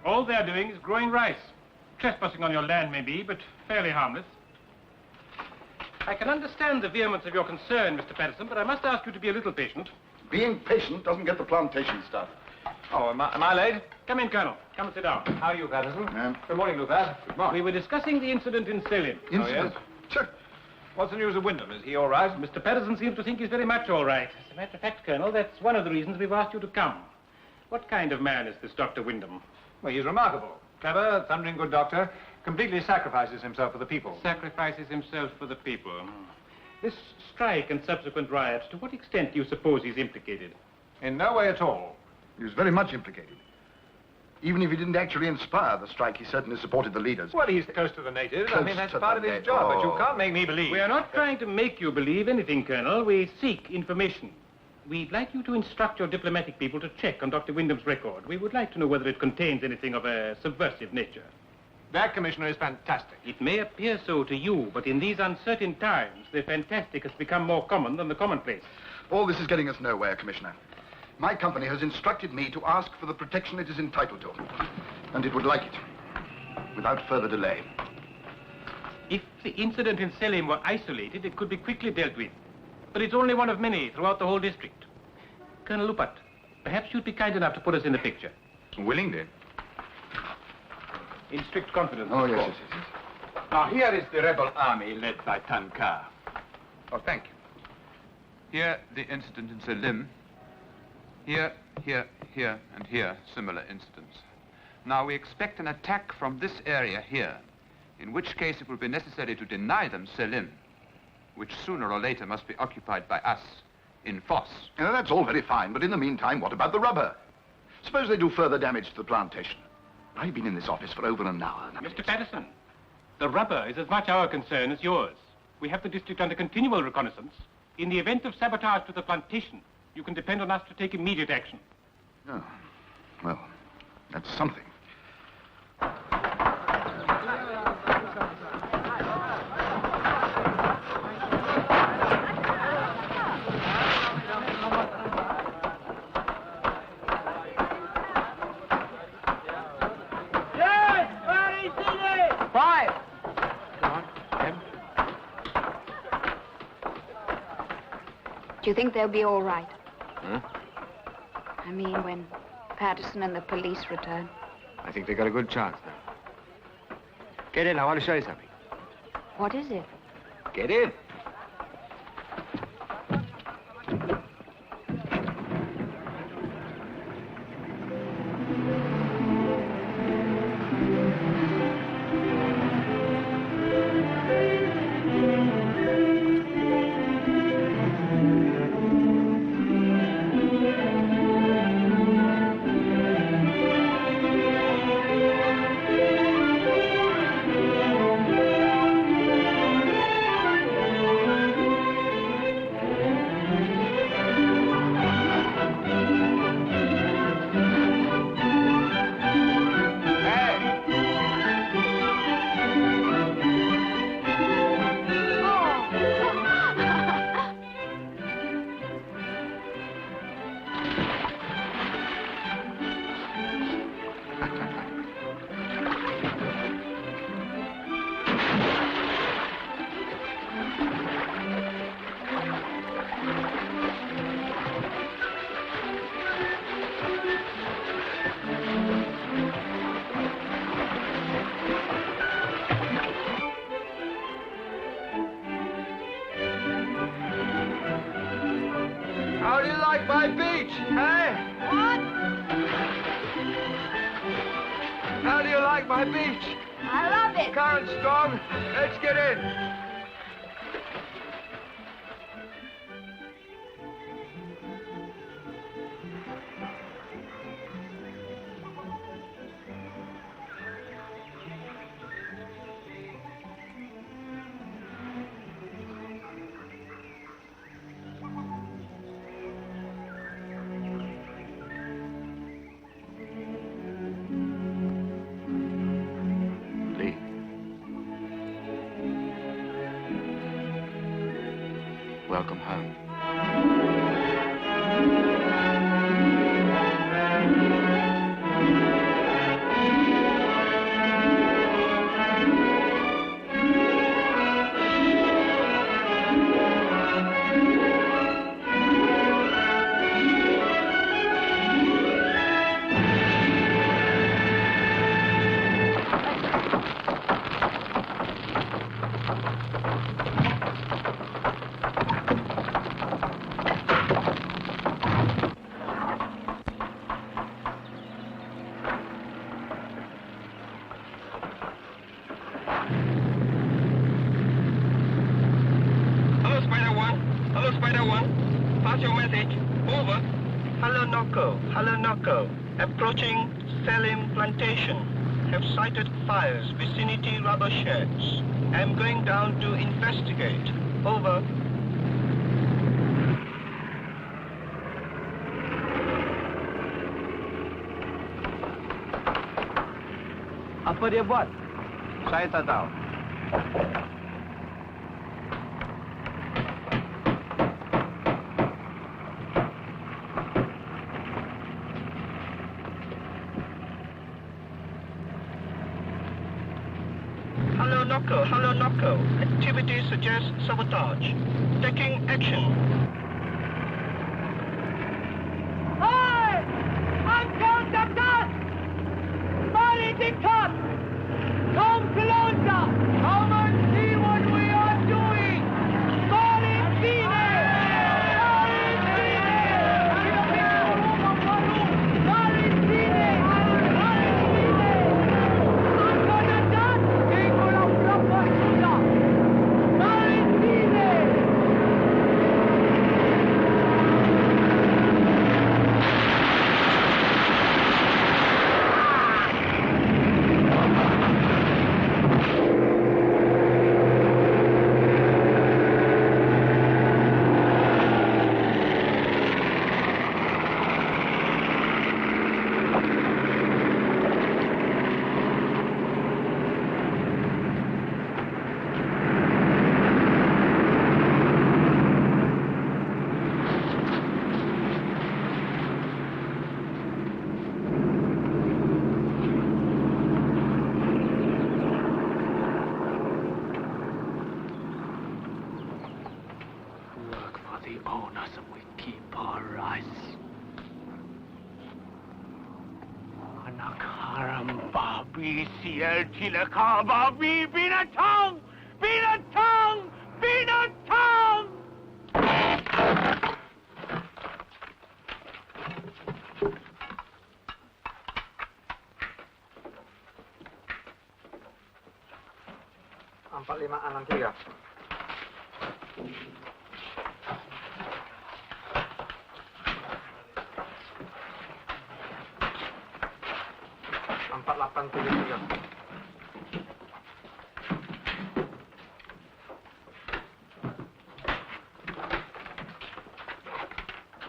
All they're doing is growing rice. Trespassing on your land, maybe, but fairly harmless. I can understand the vehemence of your concern, Mr. Patterson, but I must ask you to be a little patient. Being patient doesn't get the plantation stuff. Oh, am I late? Come in, Colonel. Come and sit down. How are you, Patterson? Good morning, Luther. Good morning. We were discussing the incident in Selim. Oh, yes? Sure. What's the news of Wyndham? Is he all right? Mr. Patterson seems to think he's very much all right. As a matter of fact, Colonel, that's one of the reasons we've asked you to come. What kind of man is this Dr. Wyndham? Well, he's remarkable. Clever, thundering good doctor. Completely sacrifices himself for the people. Sacrifices himself for the people. This strike and subsequent riots, to what extent do you suppose he's implicated? In no way at all. He was very much implicated. Even if he didn't actually inspire the strike, he certainly supported the leaders. Well, he's close to the natives. I Close mean, that's to part of the his job, but you oh. can't make me believe. We are not trying to make you believe anything, Colonel. We seek information. We'd like you to instruct your diplomatic people to check on Dr. Wyndham's record. We would like to know whether it contains anything of a subversive nature. That, Commissioner, is fantastic. It may appear so to you, but in these uncertain times, the fantastic has become more common than the commonplace. All this is getting us nowhere, Commissioner. My company has instructed me to ask for the protection it is entitled to, and it would like it, without further delay. If the incident in Selim were isolated, it could be quickly dealt with. But it's only one of many throughout the whole district. Colonel Lupat, perhaps you'd be kind enough to put us in the picture. Willingly. In strict confidence. Oh, of yes, course. yes, yes. Now, here is the rebel army led by Tankar. Oh, thank you. Here, the incident in Selim. Here, here, here, and here, similar incidents. Now, we expect an attack from this area here, in which case it will be necessary to deny them Selim, which sooner or later must be occupied by us in force. Now, that's all very fine, but in the meantime, what about the rubber? Suppose they do further damage to the plantation. I've been in this office for over an hour. Mr. Patterson, the rubber is as much our concern as yours. We have the district under continual reconnaissance. In the event of sabotage to the plantation, you can depend on us to take immediate action. Oh, well, that's something. Do you think they'll be all right? Huh? I mean, when Patterson and the police return. I think they got a good chance now. Get in, I want to show you something. What is it? Get in. How do you like my beach, eh? What? How do you like my beach? I love it. Current strong. Let's get in. Welcome home. Halonoko, approaching Selim Plantation. Have sighted fires, vicinity rubber sheds. Am going down to investigate. Over. Apa dia buat? Saya tak tahu. Halonoko. Activity suggests sabotage. Taking action. Hey! Uncle Diktat! Mari Diktat! Come closer! Come and see what we are doing! Mari Fine! Mari Fine! Mari Fine! Uncle Diktat! Tengo la propuesta! Mari Fine! Work for the owners and we keep our rights. Anakaram babi siel tilaka babi binatang! Binatang! Binatang! Empat lima enam tiga. Empat lapan tujuh tiga.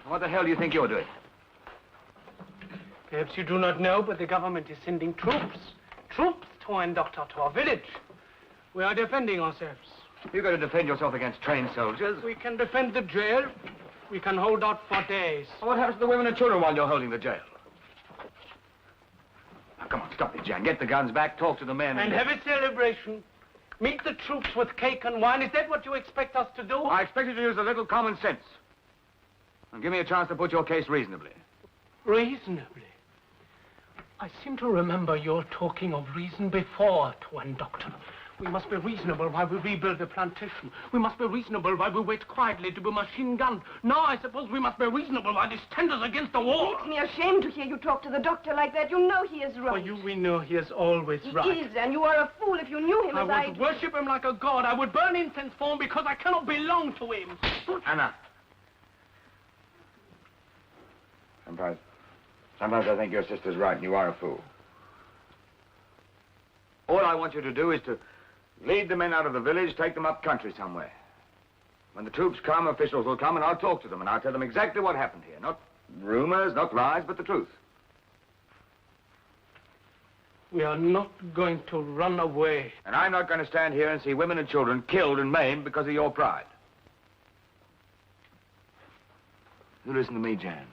What the hell do you think you're doing? Perhaps you do not know, but the government is sending troops. Troops to end Doctor to our village. We are defending ourselves. You've got to defend yourself against trained soldiers. We can defend the jail. We can hold out for days. What happens to the women and children while you're holding the jail? Now, come on, stop it, Jan. Get the guns back, talk to the men. And have a celebration. Meet the troops with cake and wine. Is that what you expect us to do? I expect you to use a little common sense. And give me a chance to put your case reasonably. Reasonably? I seem to remember your talking of reason before, Tuan Doctor. We must be reasonable while we rebuild the plantation. We must be reasonable while we wait quietly to be machine gunned. Now I suppose we must be reasonable while this tenders against the war. It makes me ashamed to hear you talk to the doctor like that. You know he is right. For you, we know he is always right. He is, and you are a fool if you knew him as I would worship him like a god. I would burn incense for him because I cannot belong to him. Anna. Sometimes I think your sister's right and you are a fool. All I want you to do is to lead the men out of the village, take them up country somewhere. When the troops come, officials will come and I'll talk to them and I'll tell them exactly what happened here. Not rumors, not lies, but the truth. We are not going to run away. And I'm not going to stand here and see women and children killed and maimed because of your pride. You listen to me, Jan.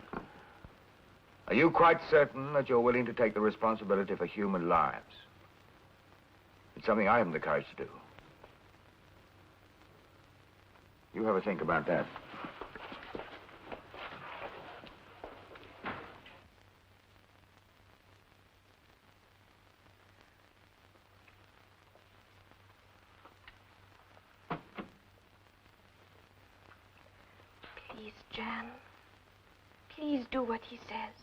Are you quite certain that you're willing to take the responsibility for human lives? It's something I haven't the courage to do. You have a think about that. Please, Jan. Please do what he says.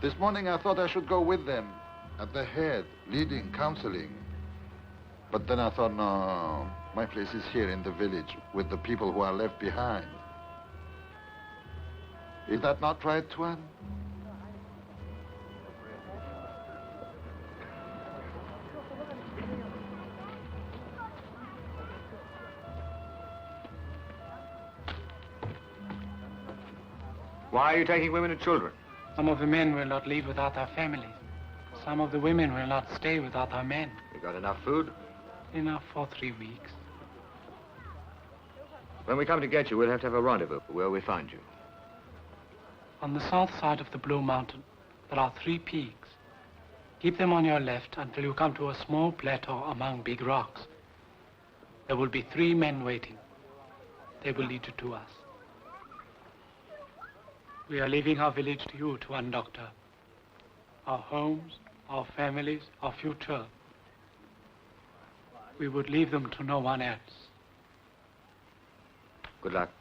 This morning I thought I should go with them, at the head, leading, counseling. But then I thought, no, my place is here in the village with the people who are left behind. Is that not right, Tuan? Why are you taking women and children? Some of the men will not leave without their families. Some of the women will not stay without their men. You got enough food? Enough for 3 weeks. When we come to get you, we'll have to have a rendezvous. Where will we find you? On the south side of the Blue Mountain, there are 3 peaks. Keep them on your left until you come to a small plateau among big rocks. There will be 3 men waiting. They will lead you to us. We are leaving our village to you, Tuan Doctor. Our homes, our families, our future. We would leave them to no one else. Good luck.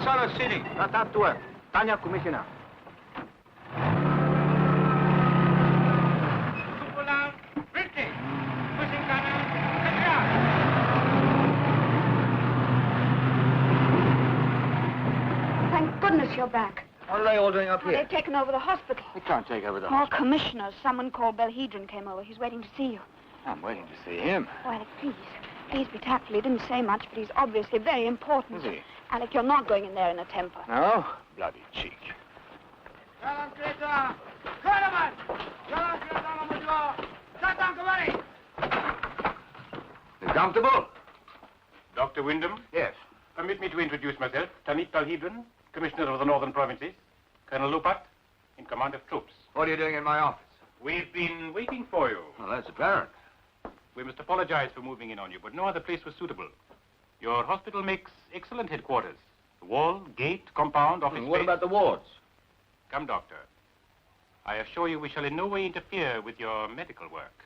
Sana City. Tatap tua. Tanya Commissioner. Pulang, berhenti. Pusing kanan, kejar. Thank goodness you're back. What are they all doing up Oh, here? they've taken over the hospital. We can't take over the Oh, hospital. Commissioner, someone called Belhedron came over. He's waiting to see you. I'm waiting to see him. Oh, Alec, please. Please be tactful. He didn't say much, but he's obviously very important. Is he? Alec, you're not going in there in a temper. No? Bloody cheek. Jalan kereta. Ke hadapan. Jalan kereta nomor 2. Datang kemari. You comfortable? Dr. Windom? Yes. Permit me to introduce myself. Tanit Belhedron, Commissioner of the Northern Provinces. Colonel Lupat, in command of troops. What are you doing in my office? We've been waiting for you. Well, that's apparent. We must apologize for moving in on you, but no other place was suitable. Your hospital makes excellent headquarters. The wall, gate, compound, office space. What about the wards? Come, Doctor. I assure you we shall in no way interfere with your medical work.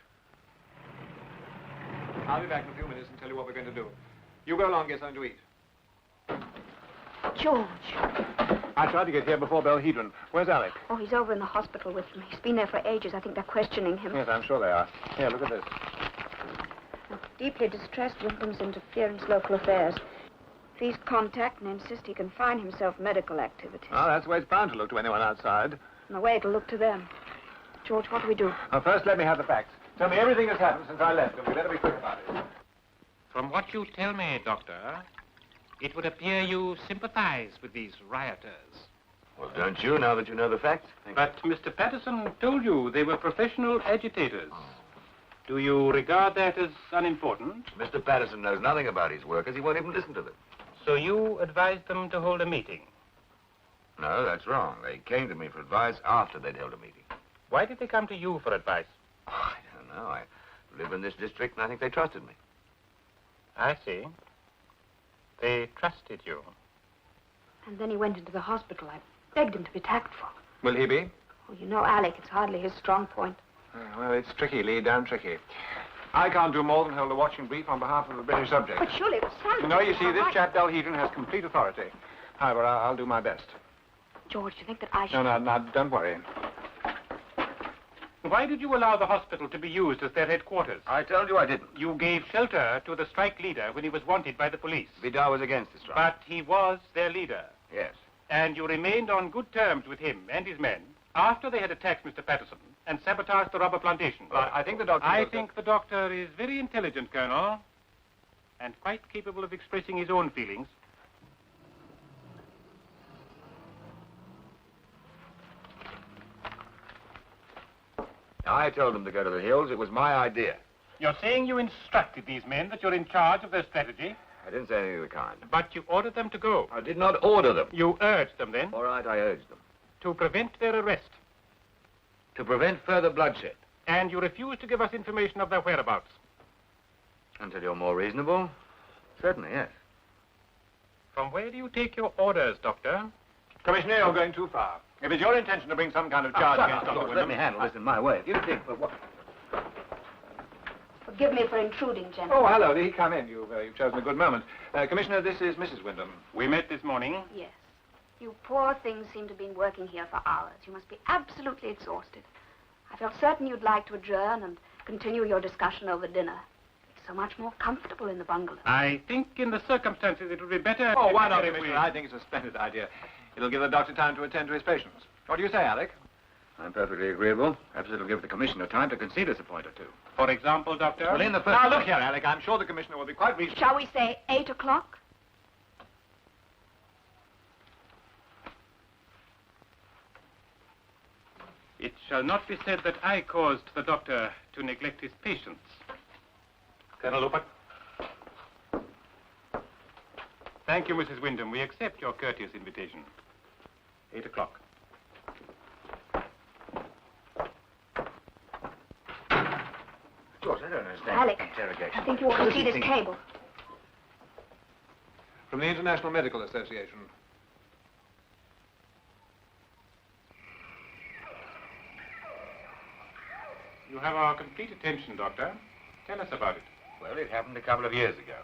I'll be back in a few minutes and tell you what we're going to do. You go along and get something to eat. George. I tried to get here before Belhedron. Where's Alec? Oh, he's over in the hospital with them. He's been there for ages. I think they're questioning him. Yes, I'm sure they are. Here, look at this. Deeply distressed Windom's interference local affairs. Please contact and insist he confine himself medical activities. Oh, that's the way it's bound to look to anyone outside. And the way it'll look to them. George, what do we do? Now, first, let me have the facts. Tell me everything that's happened since I left, and we better be quick about it. From what you tell me, Doctor, it would appear you sympathize with these rioters. Well, don't you, now that you know the facts? But Mr. Patterson told you they were professional agitators. Do you regard that as unimportant? Mr. Patterson knows nothing about his workers. He won't even listen to them. So you advised them to hold a meeting? No, that's wrong. They came to me for advice after they'd held a meeting. Why did they come to you for advice? Oh, I don't know. I live in this district, and I think they trusted me. I see. They trusted you. And then he went into the hospital. I begged him to be tactful. Will he be? Oh, you know, Alec, it's hardly his strong point. Well, it's tricky, Lee, damn tricky. I can't do more than hold a watching brief on behalf of the British subject. But surely it was Sam. No, you see, this chap Belhedron has complete authority. However, I'll do my best. George, do you think that I should... No, don't worry. Why did you allow the hospital to be used as their headquarters? I told you I didn't. You gave shelter to the strike leader when he was wanted by the police. Vidal was against the strike. But he was their leader. Yes. And you remained on good terms with him and his men after they had attacked Mr. Patterson and sabotaged the rubber plantation. Well, I think the doctor... I think the doctor is very intelligent, Colonel, and quite capable of expressing his own feelings. I told them to go to the hills. It was my idea. You're saying you instructed these men that you're in charge of their strategy? I didn't say anything of the kind. But you ordered them to go. I did not order them. You urged them, then? All right, I urged them. To prevent their arrest. To prevent further bloodshed. And you refused to give us information of their whereabouts. Until you're more reasonable? Certainly, yes. From where do you take your orders, Doctor? Commissioner, you're going too far. If it's your intention to bring some kind of charge against Dr. Windom... Let me handle this in my way. If you think... But what... Forgive me for intruding, gentlemen. Oh, hello, Lee. Come in. You've chosen a good moment. Commissioner, this is Mrs. Windom. We met this morning. Yes. You poor things seem to have been working here for hours. You must be absolutely exhausted. I felt certain you'd like to adjourn and continue your discussion over dinner. It's so much more comfortable in the bungalow. I think in the circumstances it would be better... Oh, why not, Commissioner? I think it's a splendid idea. It'll give the doctor time to attend to his patients. What do you say, Alec? I'm perfectly agreeable. Perhaps it'll give the commissioner time to concede us a point or two. For example, Doctor? Well, in the first... Now, look here, Alec. I'm sure the commissioner will be quite reasonable. Shall we say 8 o'clock? It shall not be said that I caused the doctor to neglect his patients. Colonel Lupert. Thank you, Mrs. Windom. We accept your courteous invitation. 8 o'clock. George, I don't understand. Alec, Interrogation. I think you ought to see this cable. From the International Medical Association. You have our complete attention, Doctor. Tell us about it. Well, it happened a couple of years ago.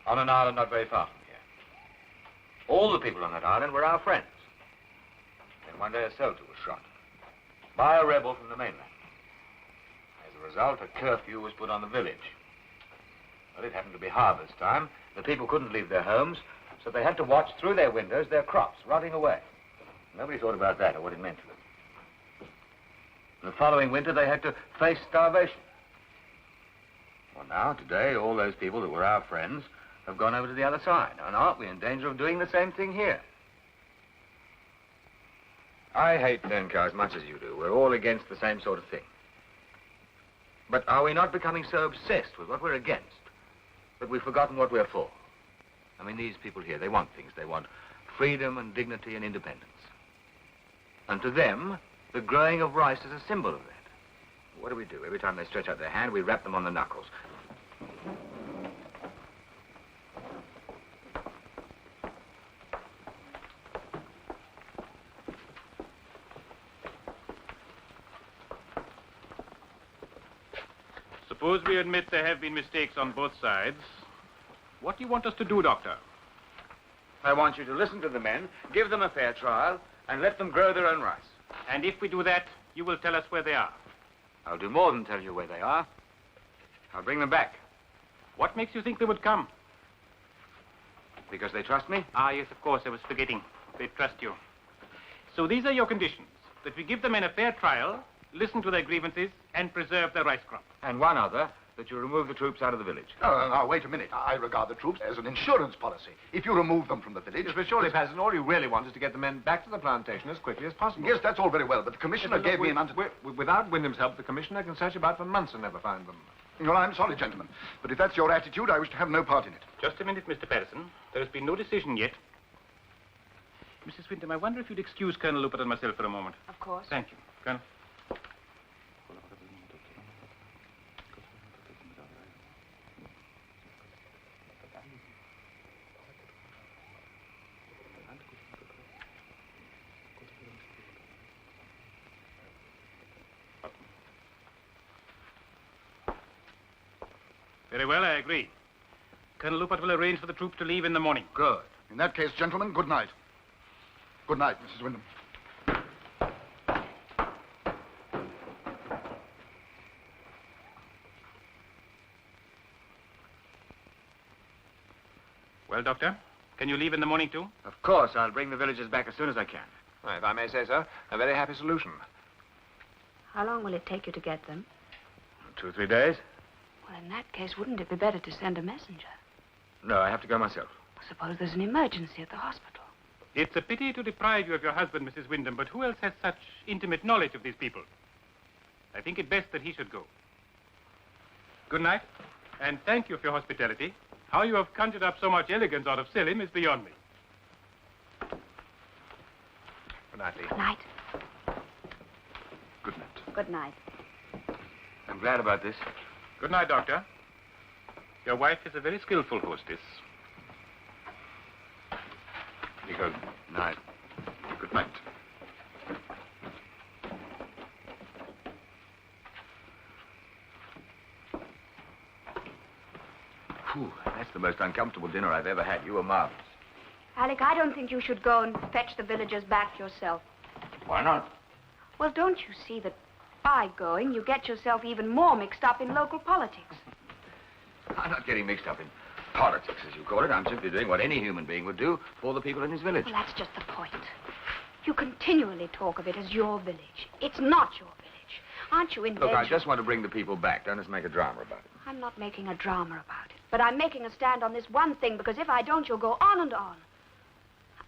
On an island not very far from here. All the people on that island were our friends. Then one day a soldier was shot by a rebel from the mainland. As a result, a curfew was put on the village. Well, it happened to be harvest time. The people couldn't leave their homes, so they had to watch through their windows their crops rotting away. Nobody thought about that or what it meant to them. The following winter, they had to face starvation. Well, now, today, all those people that were our friends have gone over to the other side. And aren't we in danger of doing the same thing here? I hate Denka as much as you do. We're all against the same sort of thing. But are we not becoming so obsessed with what we're against that we've forgotten what we're for? I mean, these people here, they want things. They want freedom and dignity and independence. And to them, the growing of rice is a symbol of that. What do we do? Every time they stretch out their hand, we rap them on the knuckles. Suppose we admit there have been mistakes on both sides. What do you want us to do, Doctor? I want you to listen to the men, give them a fair trial, and let them grow their own rice. And if we do that, you will tell us where they are. I'll do more than tell you where they are. I'll bring them back. What makes you think they would come? Because they trust me? Ah, yes, of course, I was forgetting. They trust you. So these are your conditions. That we give the men a fair trial, listen to their grievances, and preserve their rice crop. And one other, that you remove the troops out of the village. Oh, now, wait a minute. I regard the troops as an insurance policy. If you remove them from the village... Yes, but surely, Patterson, all you really want is to get the men back to the plantation as quickly as possible. Yes, that's all very well, but the commissioner gave me an... Without Windom's help, the commissioner can search about for months and never find them. Well, I'm sorry, gentlemen, but if that's your attitude, I wish to have no part in it. Just a minute, Mr. Patterson. There has been no decision yet. Mrs. Windom, I wonder if you'd excuse Colonel Lupert and myself for a moment. Of course. Thank you. Colonel. Very well, I agree. Colonel Lupert will arrange for the troops to leave in the morning. Good. In that case, gentlemen, good night. Good night, Mrs. Windom. Well, Doctor, can you leave in the morning, too? Of course, I'll bring the villagers back as soon as I can. Well, if I may say so, a very happy solution. How long will it take you to get them? 2 or 3 days? Well, in that case, wouldn't it be better to send a messenger? No, I have to go myself. Suppose there's an emergency at the hospital. It's a pity to deprive you of your husband, Mrs. Windom, but who else has such intimate knowledge of these people? I think it best that he should go. Good night, and thank you for your hospitality. How you have conjured up so much elegance out of Selim is beyond me. Good night, Lee. Good night. Good night. Good night. I'm glad about this. Good night, Doctor. Your wife is a very skillful hostess. Good night. Good night. Whew, that's the most uncomfortable dinner I've ever had. You were marvelous. Alec, I don't think you should go and fetch the villagers back yourself. Why not? Well, don't you see that by going, you get yourself even more mixed up in local politics? I'm not getting mixed up in politics, as you call it. I'm simply doing what any human being would do for the people in his village. Well, that's just the point. You continually talk of it as your village. It's not your village. Aren't you in Look, danger? I just want to bring the people back. Don't let's make a drama about it. I'm not making a drama about it. But I'm making a stand on this one thing, because if I don't, you'll go on and on.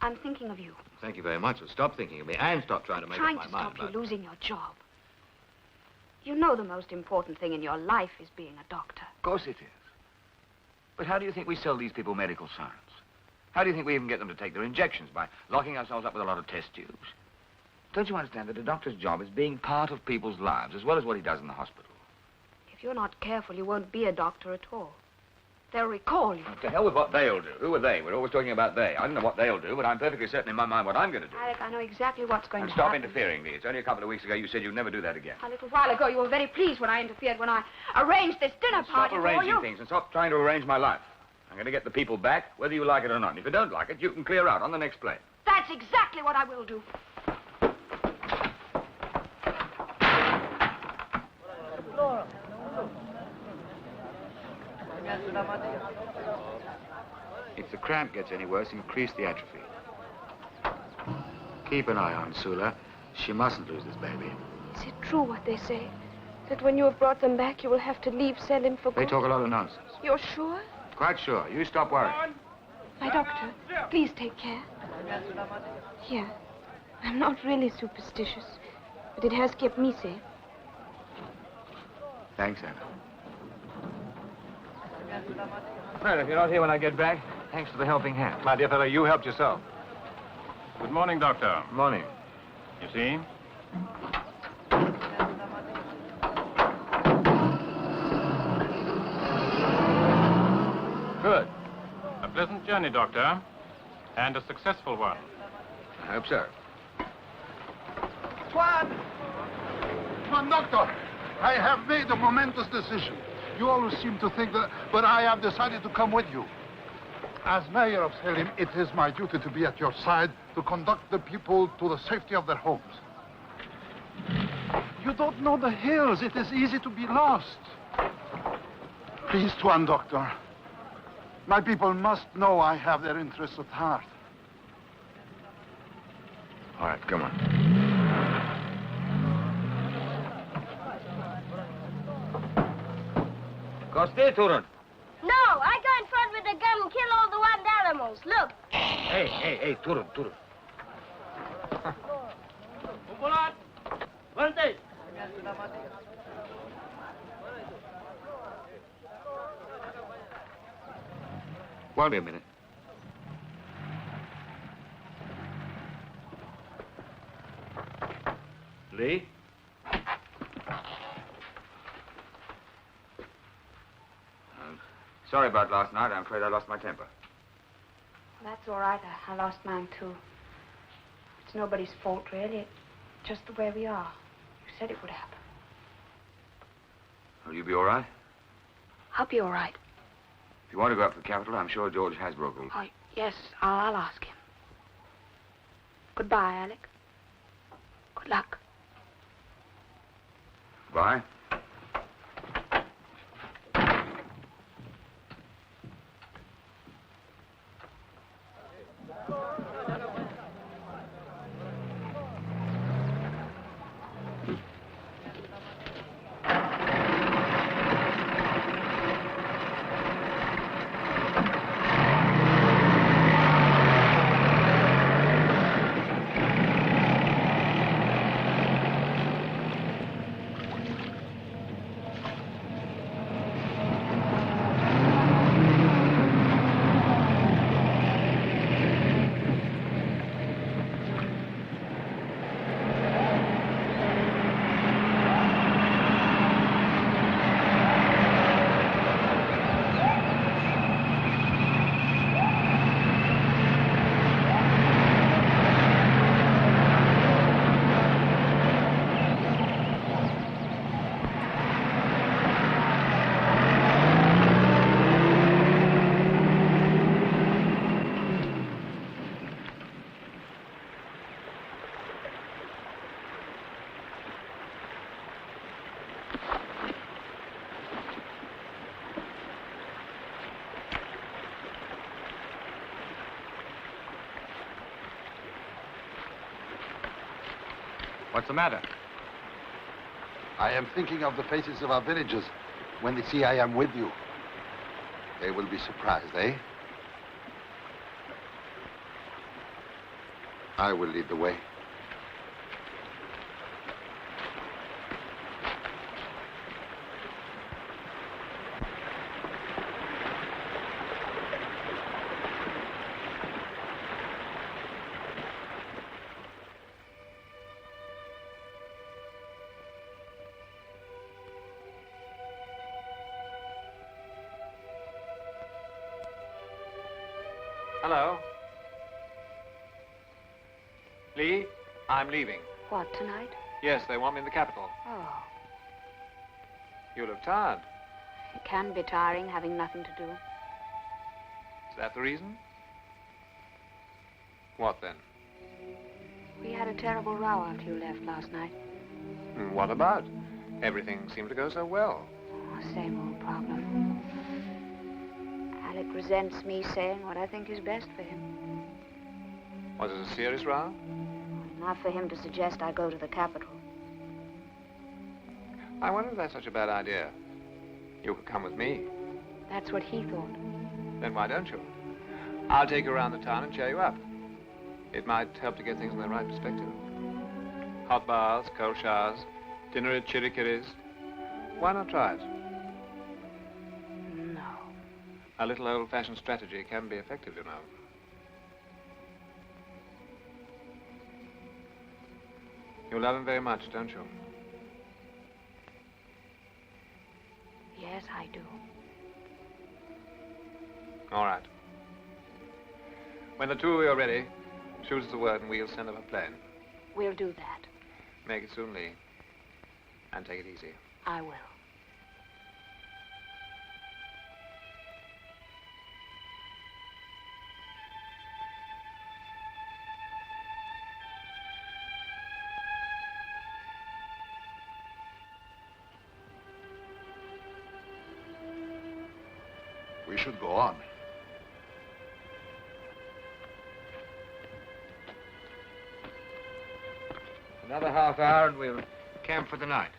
I'm thinking of you. Thank you very much. Well, stop thinking of me and stop trying to make up Trying my to mind stop you about it. losing your job. You know the most important thing in your life is being a doctor. Of course it is. But how do you think we sell these people medical science? How do you think we even get them to take their injections? By locking ourselves up with a lot of test tubes? Don't you understand that a doctor's job is being part of people's lives, as well as what he does in the hospital? If you're not careful, you won't be a doctor at all. They'll recall you. To hell with what they'll do. Who are they? We're always talking about they. I don't know what they'll do, but I'm perfectly certain in my mind what I'm going to do. Alec, I know exactly what's going And to stop happen. interfering, Lee. It's only a couple of weeks ago you said you'd never do that again. A little while ago, you were very pleased when I interfered, when I arranged this dinner Stop party for arranging you. things and stop trying to arrange my life. I'm going to get the people back, whether you like it or not. And if you don't like it, you can clear out on the next plane. That's exactly what I will do. If the cramp gets any worse, increase the atrophy. Keep an eye on Sula. She mustn't lose this baby. Is it true what they say? That when you have brought them back, you will have to leave Selim for good? They talk a lot of nonsense. You're sure? Quite sure. You stop worrying. My doctor, please take care. Here. I'm not really superstitious, but it has kept me safe. Thanks, Anna. Well, if you're not here when I get back, thanks for the helping hand. My dear fellow, you helped yourself. Good morning, Doctor. Morning. You see? journey, Doctor, and a successful one. I hope so. Tuan! Tuan, Doctor, I have made a momentous decision. You always seem to think that, but I have decided to come with you. As mayor of Selim, it is my duty to be at your side to conduct the people to the safety of their homes. You don't know the hills. It is easy to be lost. Please, Tuan, Doctor. My people must know I have their interests at heart. All right, come on. Go stay, Turun. No, I go in front with a gun and kill all the wild animals. Look. Hey, Turun. Kumpulan. Berhenti. Wait a minute. Lee? Sorry about last night. I'm afraid I lost my temper. That's all right. I lost mine, too. It's nobody's fault, really. It's just the way we are. You said it would happen. Will you be all right? I'll be all right. If you want to go up to the capital, I'm sure George Hasbrook will. Oh, yes, I'll ask him. Goodbye, Alec. Good luck. Bye. What's the matter? I am thinking of the faces of our villagers when they see I am with you. They will be surprised, eh? I will lead the way. Hello? Lee, I'm leaving. What, tonight? Yes, they want me in the capital. Oh, You look tired. it can be tiring having nothing to do. Is that the reason? What then? We had a terrible row after you left last night. What about? Everything seemed to go so well. Oh, same old problem. Alec resents me saying what I think is best for him. Was it a serious row? Enough for him to suggest I go to the capital. I wonder if that's such a bad idea. You could come with me. That's what he thought. Then why don't you? I'll take you around the town and cheer you up. It might help to get things in the right perspective. Hot baths, cold showers, dinner at Chirikiri's. Why not try it? No. A little old-fashioned strategy can be effective, you know. You love him very much, don't you? Yes, I do. All right. When the two of you are ready, shoot us the word and we'll send them a plane. We'll do that. Make it soon, Lee. And take it easy. I will. We should go on. Another half hour and we'll camp for the night.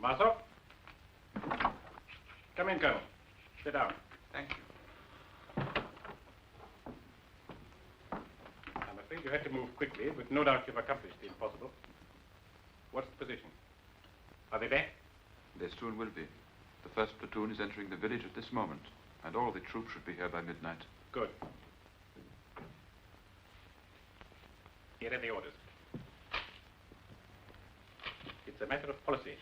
Master? Come in, Colonel. Sit down. Thank you. I'm afraid you had to move quickly, but no doubt you've accomplished the impossible. What's the position? Are they back? They soon will be. The first platoon is entering the village at this moment, and all the troops should be here by midnight. Good. Here are the orders. It's a matter of policy.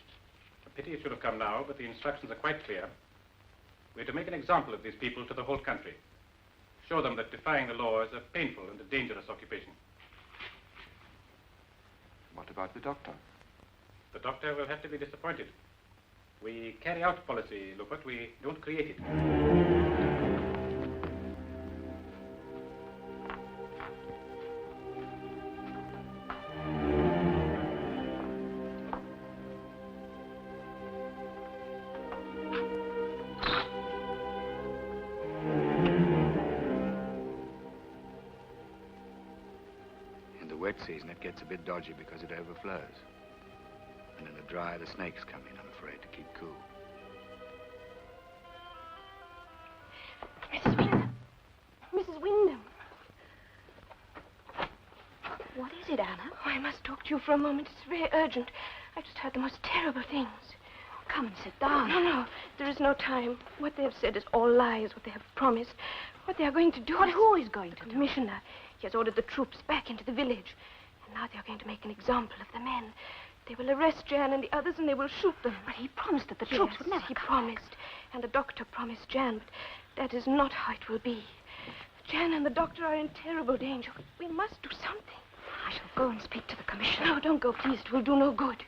A pity it should have come now, but the instructions are quite clear. We're to make an example of these people to the whole country. Show them that defying the law is a painful and a dangerous occupation. What about the doctor? The doctor will have to be disappointed. We carry out policy, Lupert. We don't create it. In the wet season, it gets a bit dodgy because it overflows. And in the dry, the snakes come in, I'm afraid, to keep cool. Mrs. Windom. What is it, Anna? Oh, I must talk to you for a moment. It's very urgent. I just heard the most terrible things. Come and sit down. No. There is no time. What they have said is all lies, what they have promised. What they are going to do Who is going to do? The commissioner. He has ordered the troops back into the village. And now they are going to make an example of the men. They will arrest Jan and the others and they will shoot them. But he promised that the troops would never he come. promised. And the doctor promised Jan, but that is not how it will be. Jan and the doctor are in terrible danger. We must do something. I shall go and speak to the commissioner. No, don't go, please. It will do no good.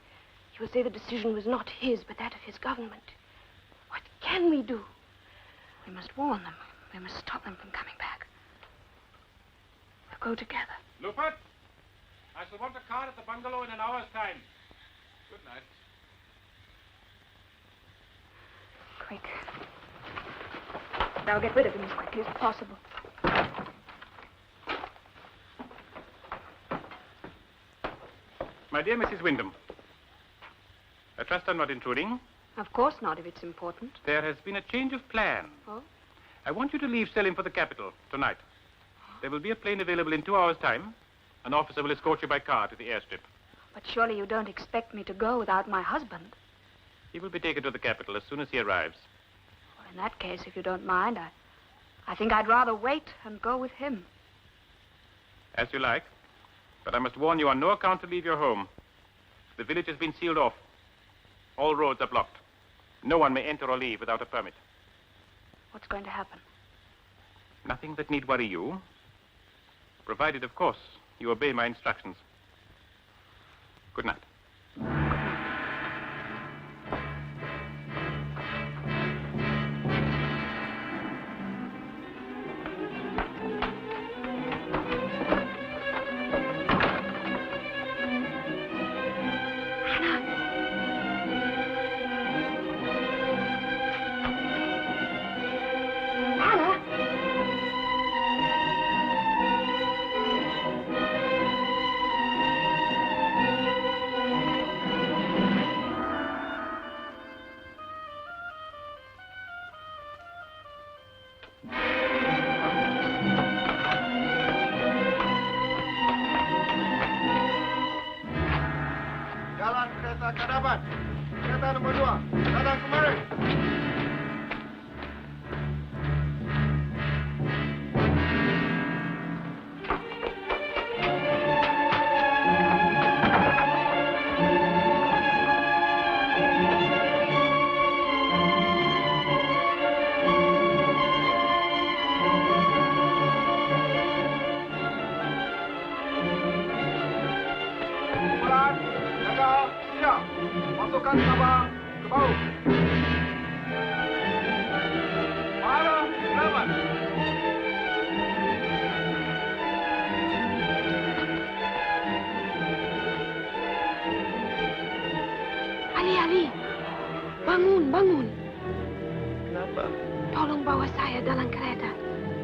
He will say the decision was not his, but that of his government. What can we do? We must warn them. We must stop them from coming back. We'll go together. Lupert, I shall want a car at the bungalow in an hour's time. Good night. Quick. Now get rid of him as quickly as possible. My dear Mrs. Windom, I trust I'm not intruding. Of course not, if it's important. There has been a change of plan. Oh? I want you to leave Selim for the capital tonight. There will be a plane available in 2 hours' time. An officer will escort you by car to the airstrip. But surely you don't expect me to go without my husband. He will be taken to the capital as soon as he arrives. Well, in that case, if you don't mind, I think I'd rather wait and go with him. As you like. But I must warn you on no account to leave your home. The village has been sealed off. All roads are blocked. No one may enter or leave without a permit. What's going to happen? Nothing that need worry you. Provided, of course, you obey my instructions. Good night. Pasukan Sabah ke bawah. Para selamat. Ali, bangun. Kenapa? Tolong bawa saya dalam kereta.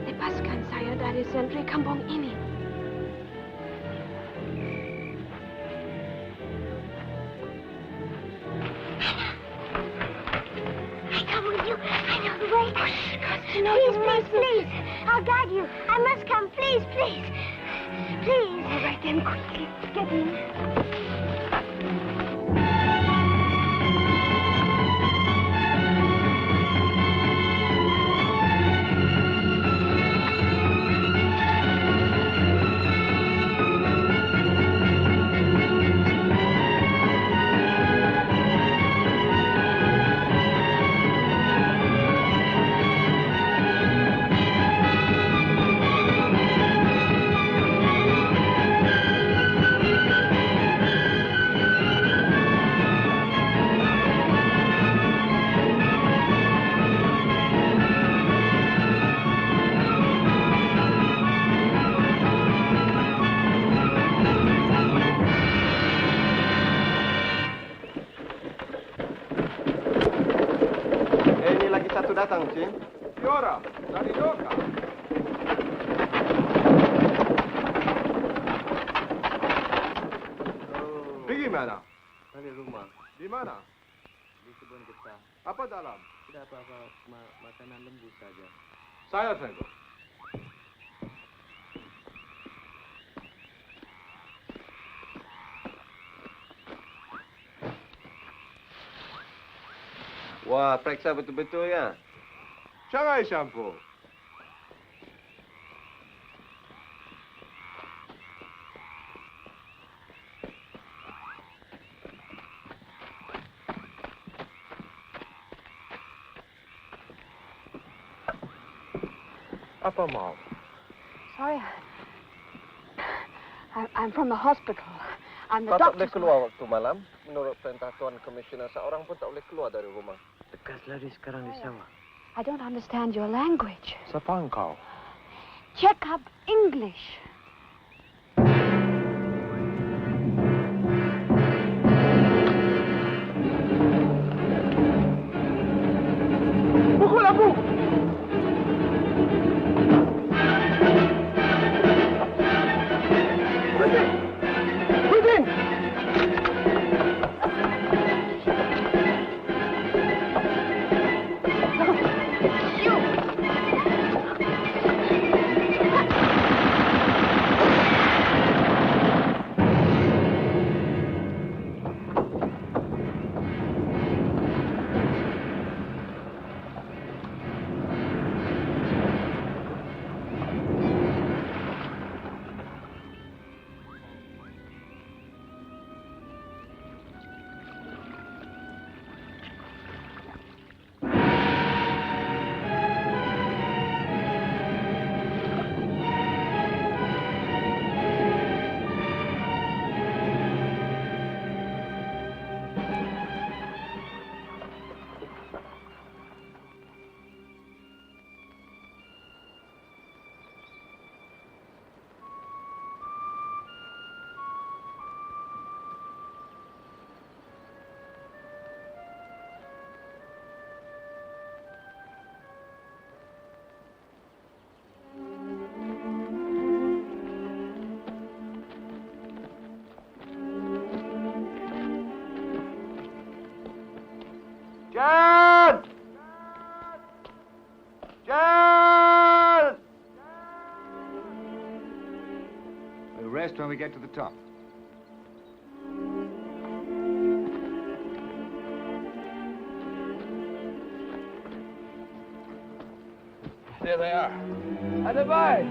Lepaskan saya dari sentri kampung ini. I come with you. I know the way. Please. I'll guide you. I must come. Please. Please. All right, then, quickly. Get in. Datang, Jim. Fiora, dari Doka. Pergi mana? Dari rumah. Di mana? Di kebun getah. Apa dalam? Tidak apa-apa, makanan lembu saja. Saya tengok. Wah, periksa betul-betul ya. Jangan shampoo. Apa mau? Sorry. I'm from the hospital. I'm the Kau tak doctor. boleh keluar waktu malam. Menurut perintah Tuan Komisioner, seorang pun tak boleh keluar dari rumah. Bekas lari sekarang di sawah. I don't understand your language. Siapa engkau? Check up English. Pukul aku! Berhenti! John! John! We'll rest when we get to the top. There they are. And the bye.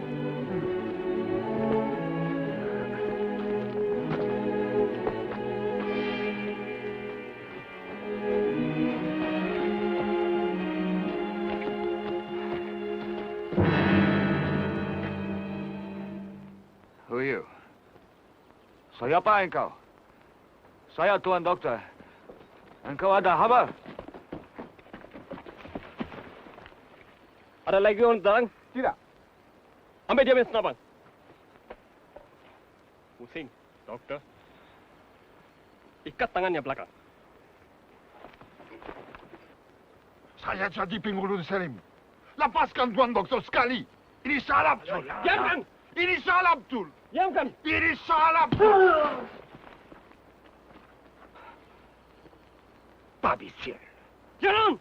Who are you? Siapa engkau? Saya Tuan Doktor. Engkau ada khabar? Ada lagi orang datang? Tidak. Ambil dia punya senapan. Pusing, dokter. Ikat tangannya belakang. Saya jadi pengurus Selim. Lepaskan Tuan Doktor sekali. Ini salah betul. Diamkan! Ini salah betul. Diamkan! Ini salah betul. Babi sial. Jalan!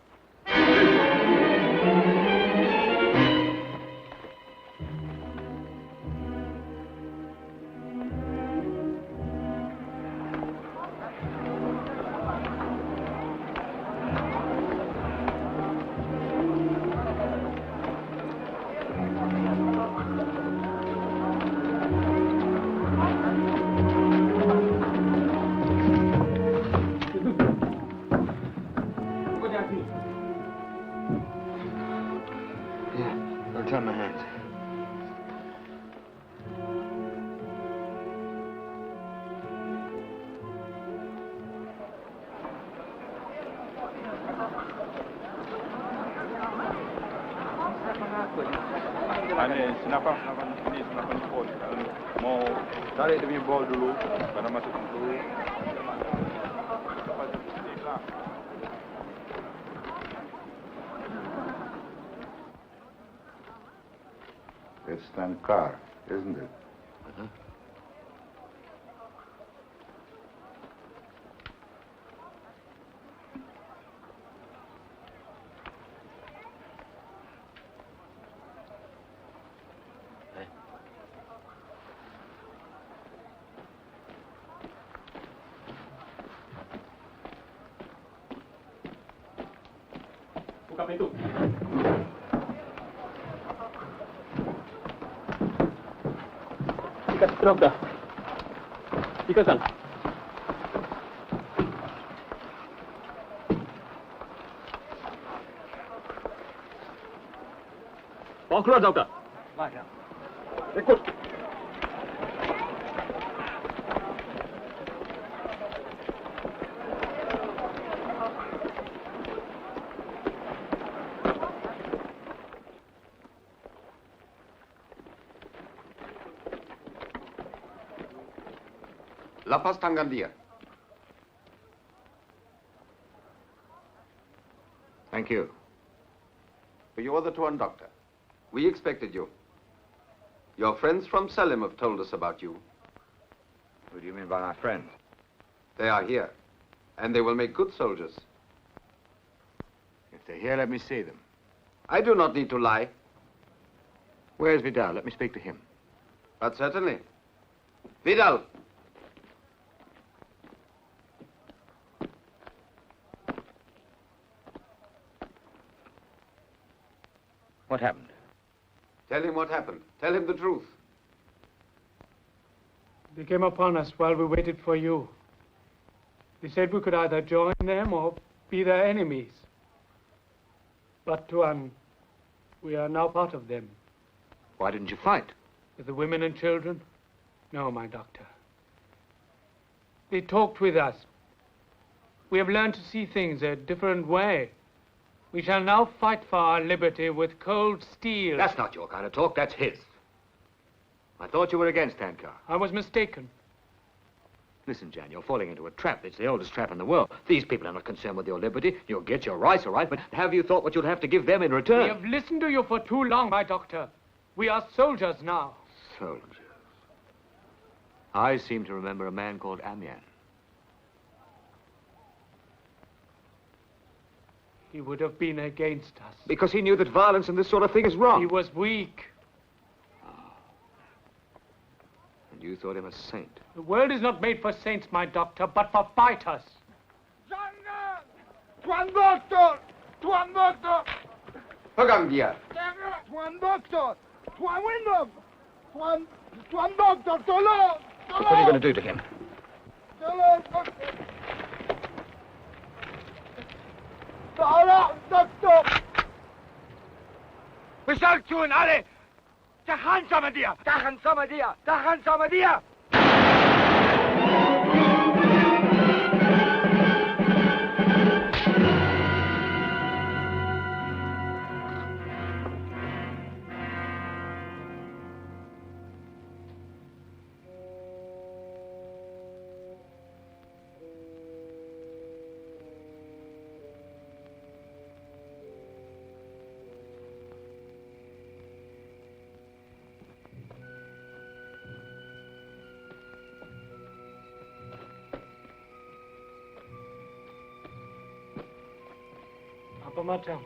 Don't turn my hands. Ini senapan pol. Mau tarik dia punya bol dulu, baru masuk dulu. It's Tankar, isn't it? Buka pintu. Ikat dokter. Ikatkan. Bawa keluar dokter. Baik. Ikut. Lepas tangan dia. Thank you. You're the Tuan Doctor. We expected you. Your friends from Selim have told us about you. What do you mean by my friends? They are here, and they will make good soldiers. If they're here, let me see them. I do not need to lie. Where's Vidal? Let me speak to him. But certainly. Vidal! What happened? Tell him what happened. Tell him the truth. They came upon us while we waited for you. They said we could either join them or be their enemies. But, Tuan, we are now part of them. Why didn't you fight? With the women and children? No, my doctor. They talked with us. We have learned to see things a different way. We shall now fight for our liberty with cold steel. That's not your kind of talk, that's his. I thought you were against Tankar. I was mistaken. Listen, Jan, you're falling into a trap. It's the oldest trap in the world. These people are not concerned with your liberty. You'll get your rights, all right, but have you thought what you'll have to give them in return? We have listened to you for too long, my doctor. We are soldiers now. Soldiers? I seem to remember a man called Amian. He would have been against us. Because he knew that violence and this sort of thing is wrong. He was weak. And you thought him a saint. The world is not made for saints, my doctor, but for fighters. Tuan Doctor! Tuan Doctor! Pegang dia. Tuan Doctor! Tuan Windom! Tuan Doctor, tolong! What are you going to do to him? Tolong, Doctor! Tolong, Doctor! Besar Chun, Ale! Tahan sama dia! Tahan sama dia! Tahan sama dia! Apa macam?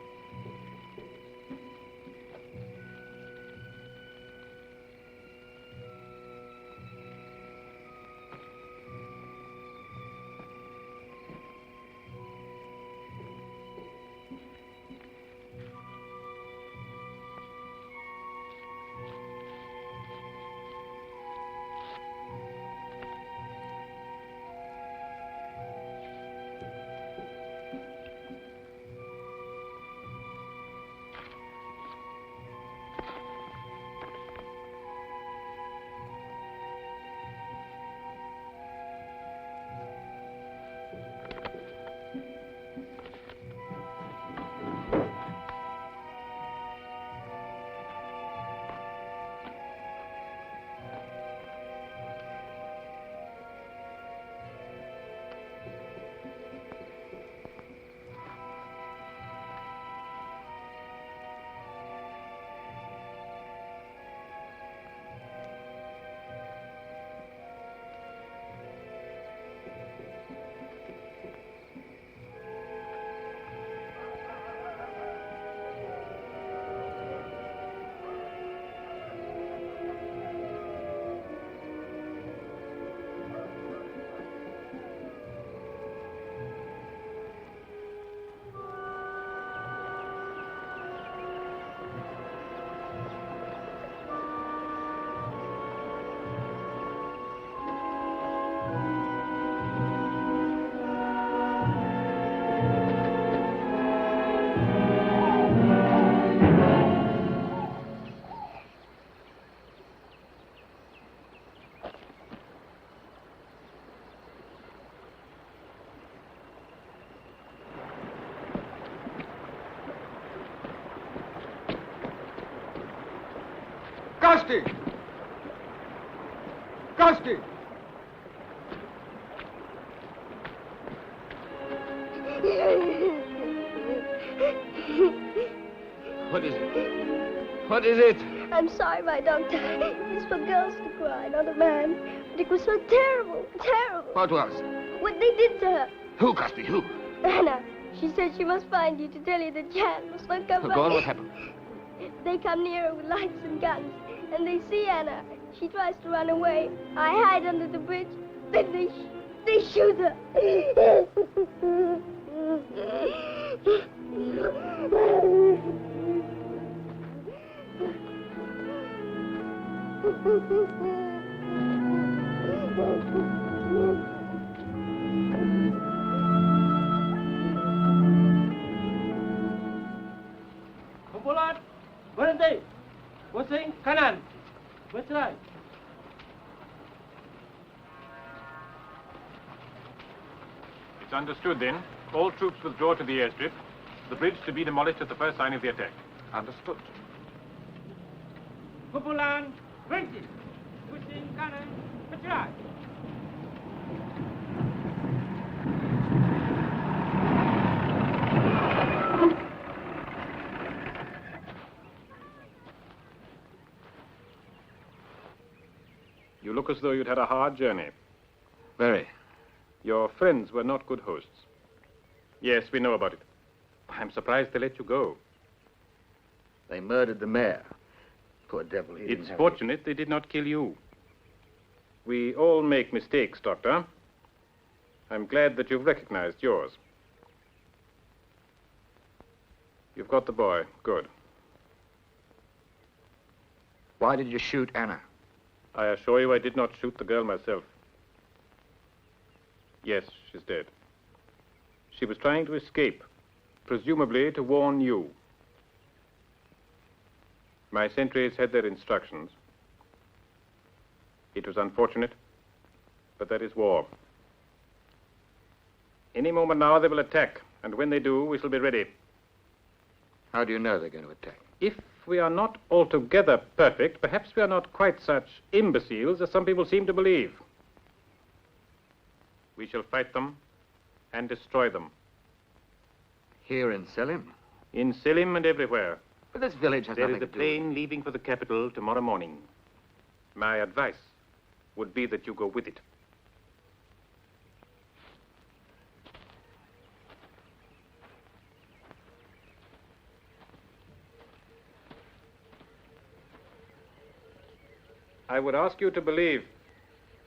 Kasti! Kasti! What is it? What is it? I'm sorry, my doctor. It's for girls to cry, not a man. But it was so terrible, terrible. What was? What they did to her. Who, Kasti, who? Anna, she said she must find you to tell you that Jan must not come back. Go on, what happened? They come near her with lights and guns, and they see Anna. She tries to run away. I hide under the bridge. Then they shoot her. Kumpulan, berhenti. Pusing kanan. Bercerai. It's understood then. All troops withdraw to the airstrip. The bridge to be demolished at the first sign of the attack. Understood. Kumpulan, berhenti. Pusing kanan. Bercerai. You look as though you'd had a hard journey. Very. Your friends were not good hosts. Yes, we know about it. I'm surprised they let you go. They murdered the mayor. Poor devil, he didn't It's have fortunate they did not kill you. We all make mistakes, Doctor. I'm glad that you've recognized yours. You've got the boy. Good. Why did you shoot Anna? I assure you I did not shoot the girl myself. Yes, she's dead. She was trying to escape, presumably to warn you. My sentries had their instructions. It was unfortunate, but that is war. Any moment now they will attack, and when they do, we shall be ready. How do you know they're going to attack? If we are not altogether perfect, perhaps we are not quite such imbeciles as some people seem to believe. We shall fight them and destroy them. Here in Selim? In Selim and everywhere. But this village has There nothing is a to do with plane leaving for the capital tomorrow morning. My advice would be that you go with it. I would ask you to believe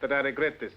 that I regret this.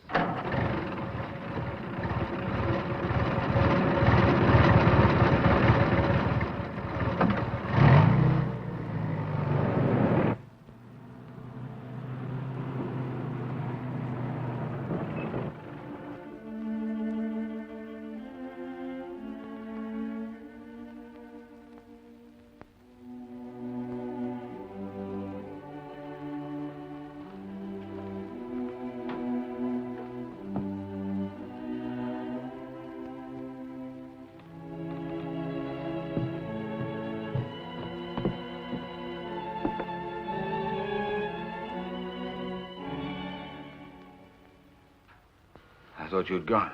I thought you'd gone.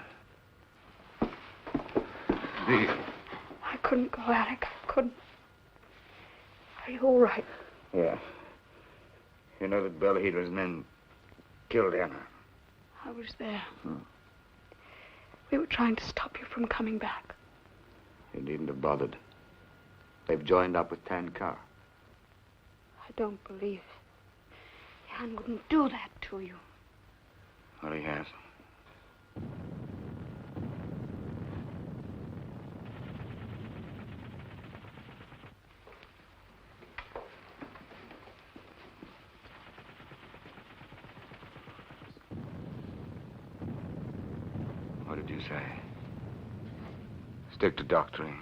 Leave. I couldn't go, Alec. I couldn't. Are you all right? Yeah. You know that Belhedron's men killed Anna. I was there. We were trying to stop you from coming back. You needn't have bothered. They've joined up with Tankar. I don't believe it. Jan wouldn't do that to you. Well, he has. What did you say? Stick to doctoring.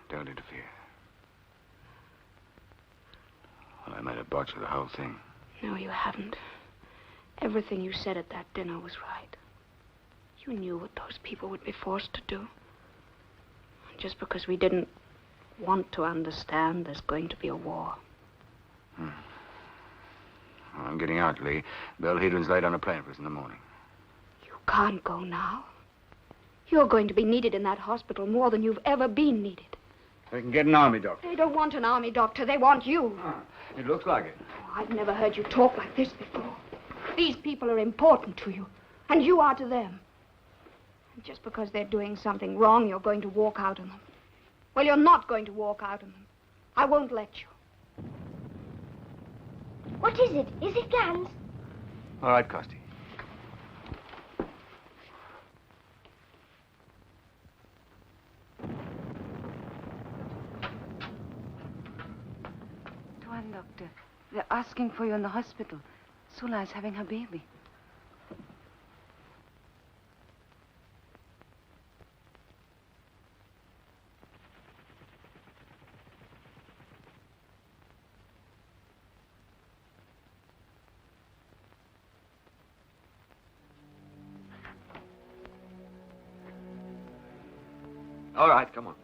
Don't interfere. Well, I might have botched the whole thing. No, you haven't. Everything you said at that dinner was right. You knew what those people would be forced to do. Just because we didn't want to understand, there's going to be a war. Well, I'm getting out, Lee. Belhedron's laid on a plane for us in the morning. You can't go now. You're going to be needed in that hospital more than you've ever been needed. They can get an army doctor. They don't want an army doctor. They want you. It looks like it. Oh, I've never heard you talk like this before. These people are important to you, and you are to them. And just because they're doing something wrong, you're going to walk out on them. Well, you're not going to walk out on them. I won't let you. What is it? Is it guns? All right, Costi. Tuan, Doctor. They're asking for you in the hospital. Sula is having her baby. All right, come on.